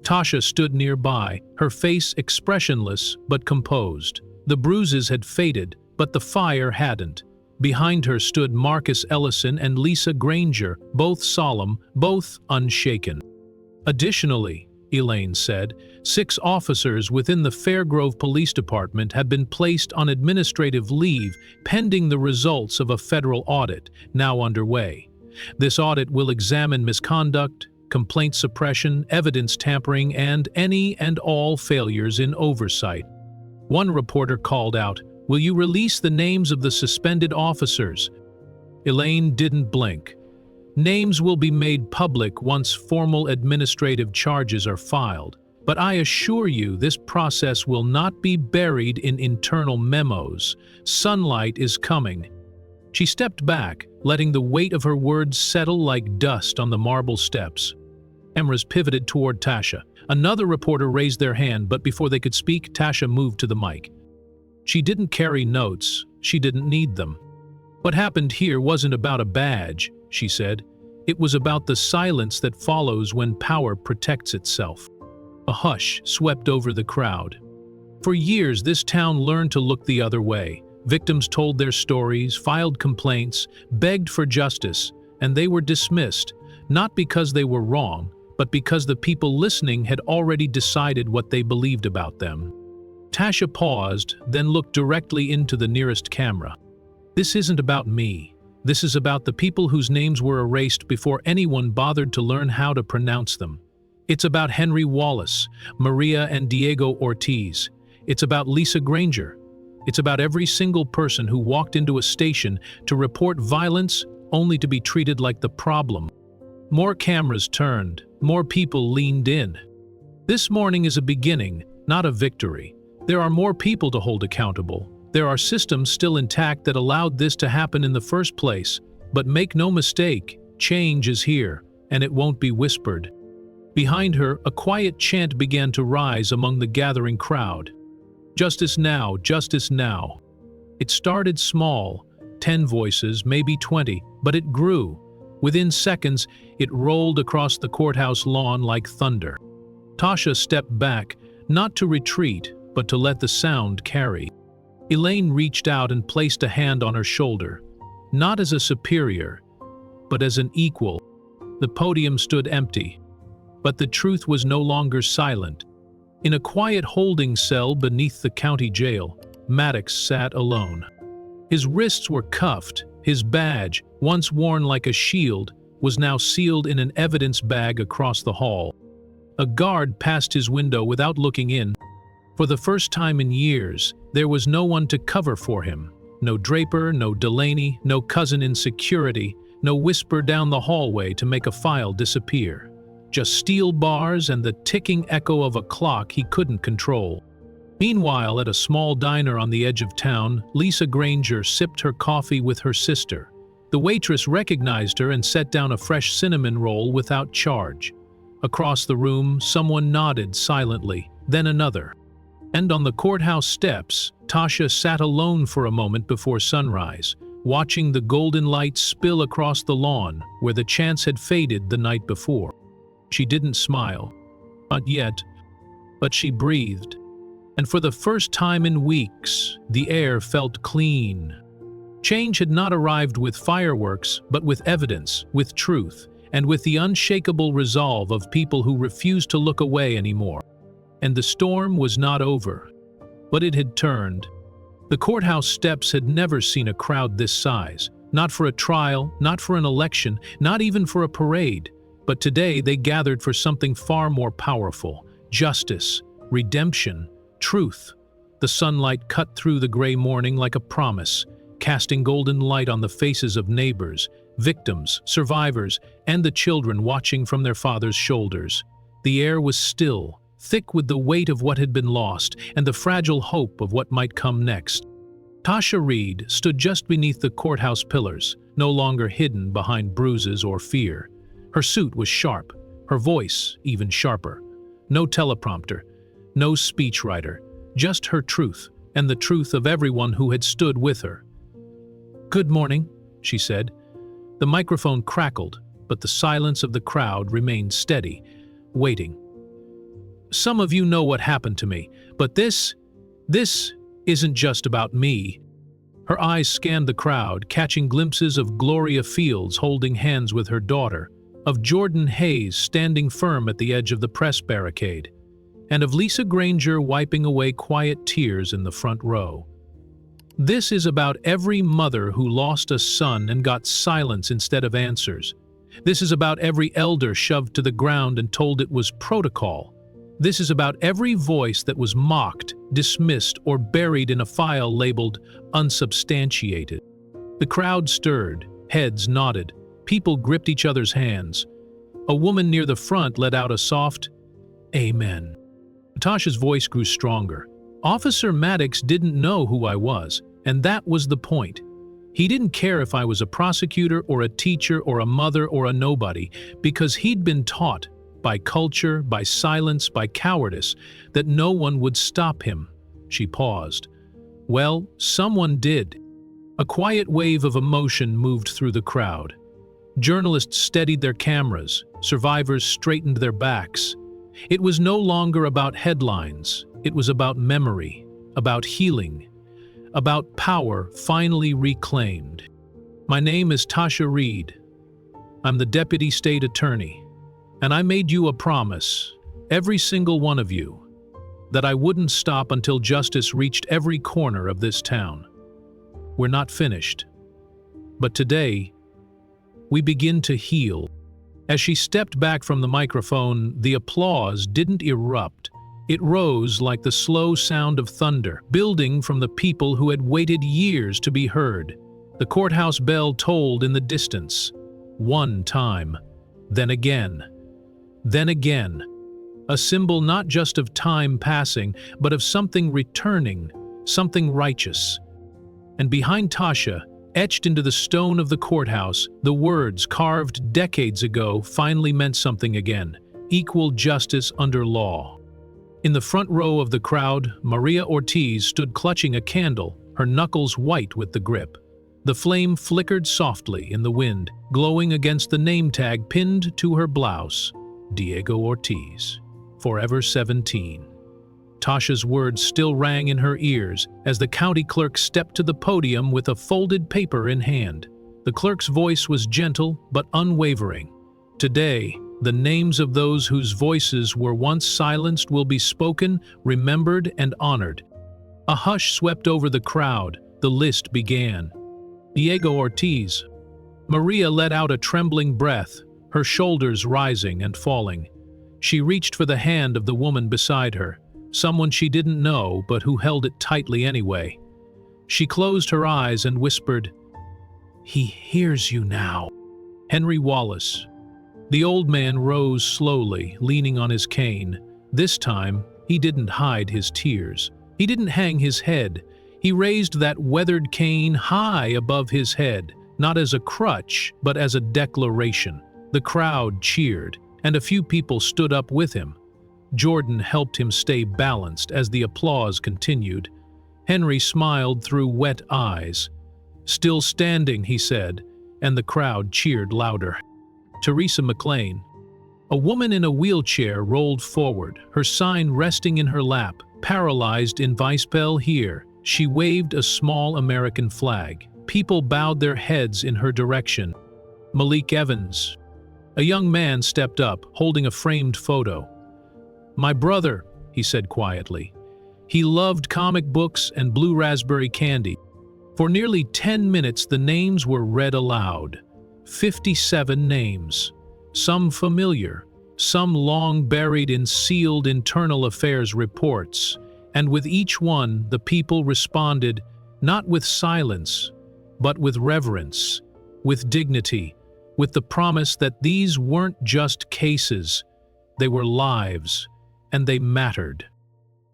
Tasha stood nearby, her face expressionless but composed. The bruises had faded, but the fire hadn't. Behind her stood Marcus Ellison and Lisa Granger, both solemn, both unshaken. Additionally, Elaine said, 6 officers within the Fairgrove Police Department had been placed on administrative leave pending the results of a federal audit, now underway. This audit will examine misconduct, complaint suppression, evidence tampering, and any and all failures in oversight. One reporter called out, "Will you release the names of the suspended officers?" Elaine didn't blink. "Names will be made public once formal administrative charges are filed, but I assure you this process will not be buried in internal memos. Sunlight is coming." She stepped back, letting the weight of her words settle like dust on the marble steps. Cameras pivoted toward Tasha. Another reporter raised their hand, but before they could speak, Tasha moved to the mic. She didn't carry notes. She didn't need them. "What happened here wasn't about a badge," she said. "It was about the silence that follows when power protects itself." A hush swept over the crowd. For years, this town learned to look the other way. Victims told their stories, filed complaints, begged for justice, and they were dismissed, not because they were wrong, but because the people listening had already decided what they believed about them. Tasha paused, then looked directly into the nearest camera. "This isn't about me. This is about the people whose names were erased before anyone bothered to learn how to pronounce them. It's about Henry Wallace, Maria and Diego Ortiz. It's about Lisa Granger. It's about every single person who walked into a station to report violence only to be treated like the problem." More cameras turned, more people leaned in. This morning is a beginning, not a victory. There are more people to hold accountable. There are systems still intact that allowed this to happen in the first place. But make no mistake, change is here, and it won't be whispered. Behind her, a quiet chant began to rise among the gathering crowd. "Justice now, justice now." It started small, 10 voices, maybe 20, but it grew. Within seconds, it rolled across the courthouse lawn like thunder. Tasha stepped back, not to retreat, but to let the sound carry. Elaine reached out and placed a hand on her shoulder, not as a superior, but as an equal. The podium stood empty, but the truth was no longer silent. In a quiet holding cell beneath the county jail, Maddox sat alone. His wrists were cuffed, his badge, once worn like a shield, was now sealed in an evidence bag across the hall. A guard passed his window without looking in. For the first time in years, there was no one to cover for him. No Draper, no Delaney, no cousin in security, no whisper down the hallway to make a file disappear. Just steel bars and the ticking echo of a clock he couldn't control. Meanwhile, at a small diner on the edge of town, Lisa Granger sipped her coffee with her sister. The waitress recognized her and set down a fresh cinnamon roll without charge. Across the room, someone nodded silently, then another. And on the courthouse steps, Tasha sat alone for a moment before sunrise, watching the golden light spill across the lawn where the chants had faded the night before. She didn't smile, not yet, but she breathed. And for the first time in weeks, the air felt clean. Change had not arrived with fireworks, but with evidence, with truth, and with the unshakable resolve of people who refused to look away anymore. And the storm was not over, but it had turned. The courthouse steps had never seen a crowd this size, not for a trial, not for an election, not even for a parade. But today they gathered for something far more powerful: justice, redemption, truth. The sunlight cut through the gray morning like a promise, casting golden light on the faces of neighbors, victims, survivors, and the children watching from their fathers' shoulders. The air was still, thick with the weight of what had been lost and the fragile hope of what might come next. Tasha Reed stood just beneath the courthouse pillars, no longer hidden behind bruises or fear. Her suit was sharp, her voice even sharper. No teleprompter, no speechwriter, just her truth, and the truth of everyone who had stood with her. "Good morning," she said. The microphone crackled, but the silence of the crowd remained steady, waiting. "Some of you know what happened to me, but this isn't just about me." Her eyes scanned the crowd, catching glimpses of Gloria Fields holding hands with her daughter, of Jordan Hayes standing firm at the edge of the press barricade, and of Lisa Granger wiping away quiet tears in the front row. This is about every mother who lost a son and got silence instead of answers. This is about every elder shoved to the ground and told it was protocol. This is about every voice that was mocked, dismissed, or buried in a file labeled unsubstantiated. The crowd stirred, heads nodded, people gripped each other's hands. A woman near the front let out a soft, "Amen." Tasha's voice grew stronger. Officer Maddox didn't know who I was, and that was the point. He didn't care if I was a prosecutor or a teacher or a mother or a nobody, because he'd been taught, by culture, by silence, by cowardice, that no one would stop him. She paused. Well, someone did. A quiet wave of emotion moved through the crowd. Journalists steadied their cameras, survivors straightened their backs. It was no longer about headlines. It was about memory, about healing, about power finally reclaimed. My name is Tasha Reed. I'm the Deputy State Attorney, and I made you a promise, every single one of you, that I wouldn't stop until justice reached every corner of this town. We're not finished. But today, we begin to heal. As she stepped back from the microphone, the applause didn't erupt. It rose like the slow sound of thunder, building from the people who had waited years to be heard. The courthouse bell tolled in the distance. One time, then again, then again. A symbol not just of time passing, but of something returning, something righteous. And behind Tasha, etched into the stone of the courthouse, the words carved decades ago finally meant something again: equal justice under law. In the front row of the crowd, Maria Ortiz stood clutching a candle, her knuckles white with the grip. The flame flickered softly in the wind, glowing against the name tag pinned to her blouse: Diego Ortiz, forever 17. Tasha's words still rang in her ears as the county clerk stepped to the podium with a folded paper in hand. The clerk's voice was gentle but unwavering. Today, the names of those whose voices were once silenced will be spoken, remembered, and honored. A hush swept over the crowd. The list began. Diego Ortiz. Maria let out a trembling breath, her shoulders rising and falling. She reached for the hand of the woman beside her, someone she didn't know but who held it tightly anyway. She closed her eyes and whispered, "He hears you now." Henry Wallace. The old man rose slowly, leaning on his cane. This time, he didn't hide his tears. He didn't hang his head. He raised that weathered cane high above his head, not as a crutch, but as a declaration. The crowd cheered, and a few people stood up with him. Jordan helped him stay balanced as the applause continued. Henry smiled through wet eyes. "Still standing," he said, and the crowd cheered louder. Teresa McLean. A woman in a wheelchair rolled forward, her sign resting in her lap, paralyzed in Vicepel here. She waved a small American flag. People bowed their heads in her direction. Malik Evans. A young man stepped up, holding a framed photo. "My brother," he said quietly. He loved comic books and blue raspberry candy. For nearly 10 minutes the names were read aloud. 57 names. Some familiar, some long buried in sealed internal affairs reports. And with each one, the people responded, not with silence, but with reverence, with dignity, with the promise that these weren't just cases, they were lives, and they mattered.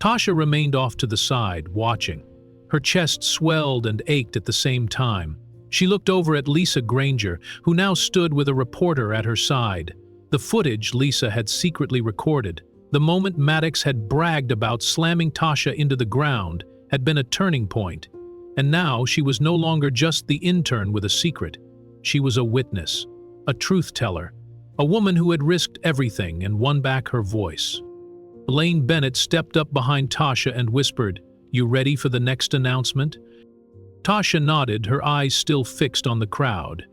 Tasha remained off to the side, watching. Her chest swelled and ached at the same time. She looked over at Lisa Granger, who now stood with a reporter at her side. The footage Lisa had secretly recorded, the moment Maddox had bragged about slamming Tasha into the ground, had been a turning point. And now she was no longer just the intern with a secret. She was a witness, a truth-teller, a woman who had risked everything and won back her voice. Elaine Bennett stepped up behind Tasha and whispered, "You ready for the next announcement?" Tasha nodded, her eyes still fixed on the crowd.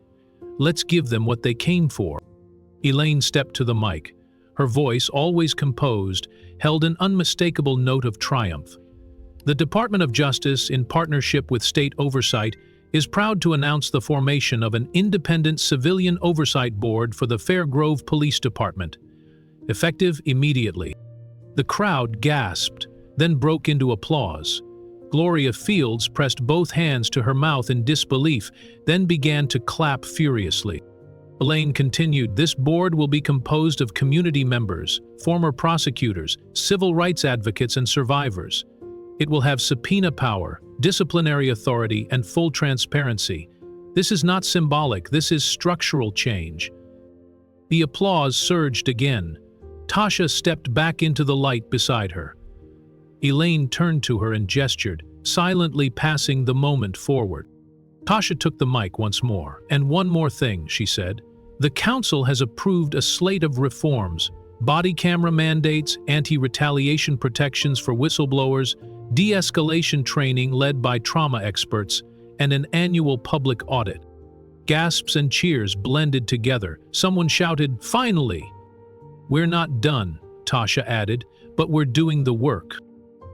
"Let's give them what they came for." Elaine stepped to the mic. Her voice, always composed, held an unmistakable note of triumph. The Department of Justice, in partnership with state oversight, is proud to announce the formation of an independent civilian oversight board for the Fair Grove Police Department, effective immediately. The crowd gasped, then broke into applause. Gloria Fields pressed both hands to her mouth in disbelief, then began to clap furiously. Elaine continued, "This board will be composed of community members, former prosecutors, civil rights advocates, and survivors. It will have subpoena power, disciplinary authority, and full transparency. This is not symbolic, this is structural change." The applause surged again. Tasha stepped back into the light beside her. Elaine turned to her and gestured, silently passing the moment forward. Tasha took the mic once more. "And one more thing," she said. "The council has approved a slate of reforms: body camera mandates, anti-retaliation protections for whistleblowers, de-escalation training led by trauma experts, and an annual public audit." Gasps and cheers blended together. Someone shouted, "Finally!" "We're not done," Tasha added, "but we're doing the work."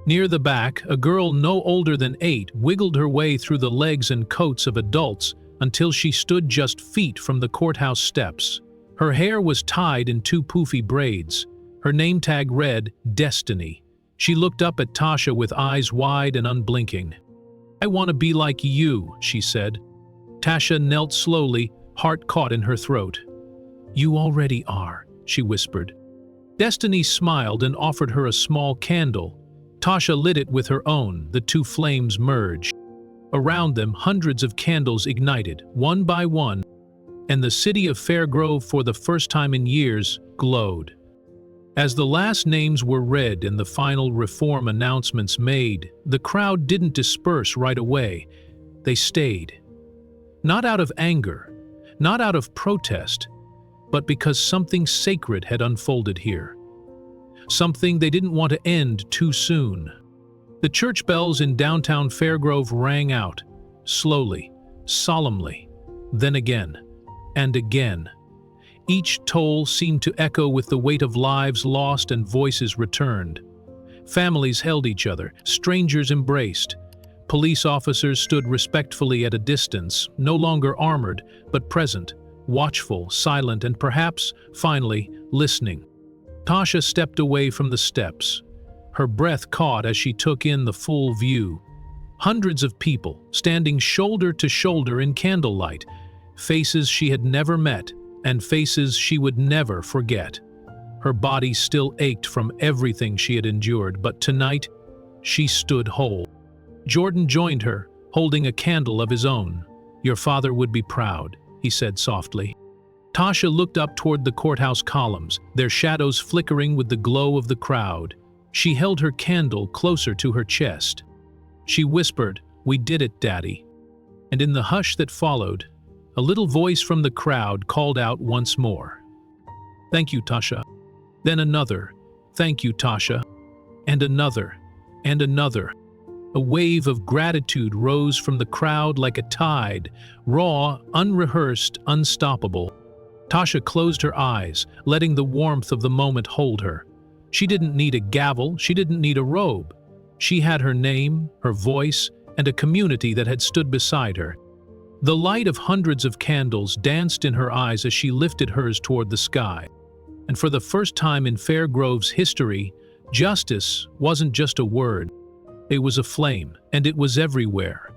Near the back, a girl no older than 8 wiggled her way through the legs and coats of adults until she stood just feet from the courthouse steps. Her hair was tied in 2 poofy braids. Her name tag read, "Destiny." She looked up at Tasha with eyes wide and unblinking. "I want to be like you," she said. Tasha knelt slowly, heart caught in her throat. "You already are," she whispered. Destiny smiled and offered her a small candle. Tasha lit it with her own, the 2 flames merged. Around them, hundreds of candles ignited, one by one, and the city of Fairgrove, for the first time in years, glowed. As the last names were read and the final reform announcements made, the crowd didn't disperse right away. They stayed. Not out of anger, not out of protest, but because something sacred had unfolded here. Something they didn't want to end too soon. The church bells in downtown Fairgrove rang out, slowly, solemnly, then again, and again. Each toll seemed to echo with the weight of lives lost and voices returned. Families held each other, strangers embraced. Police officers stood respectfully at a distance, no longer armored, but present, watchful, silent, and perhaps, finally, listening. Tasha stepped away from the steps. Her breath caught as she took in the full view. Hundreds of people, standing shoulder to shoulder in candlelight, faces she had never met, and faces she would never forget. Her body still ached from everything she had endured, but tonight, she stood whole. Jordan joined her, holding a candle of his own. "Your father would be proud," he said softly. Tasha looked up toward the courthouse columns, their shadows flickering with the glow of the crowd. She held her candle closer to her chest. She whispered, "We did it, Daddy." And in the hush that followed, a little voice from the crowd called out once more. "Thank you, Tasha." Then another, "Thank you, Tasha." And another, and another. A wave of gratitude rose from the crowd like a tide, raw, unrehearsed, unstoppable. Tasha closed her eyes, letting the warmth of the moment hold her. She didn't need a gavel, she didn't need a robe. She had her name, her voice, and a community that had stood beside her. The light of hundreds of candles danced in her eyes as she lifted hers toward the sky. And for the first time in Fairgrove's history, justice wasn't just a word. It was a flame, and it was everywhere,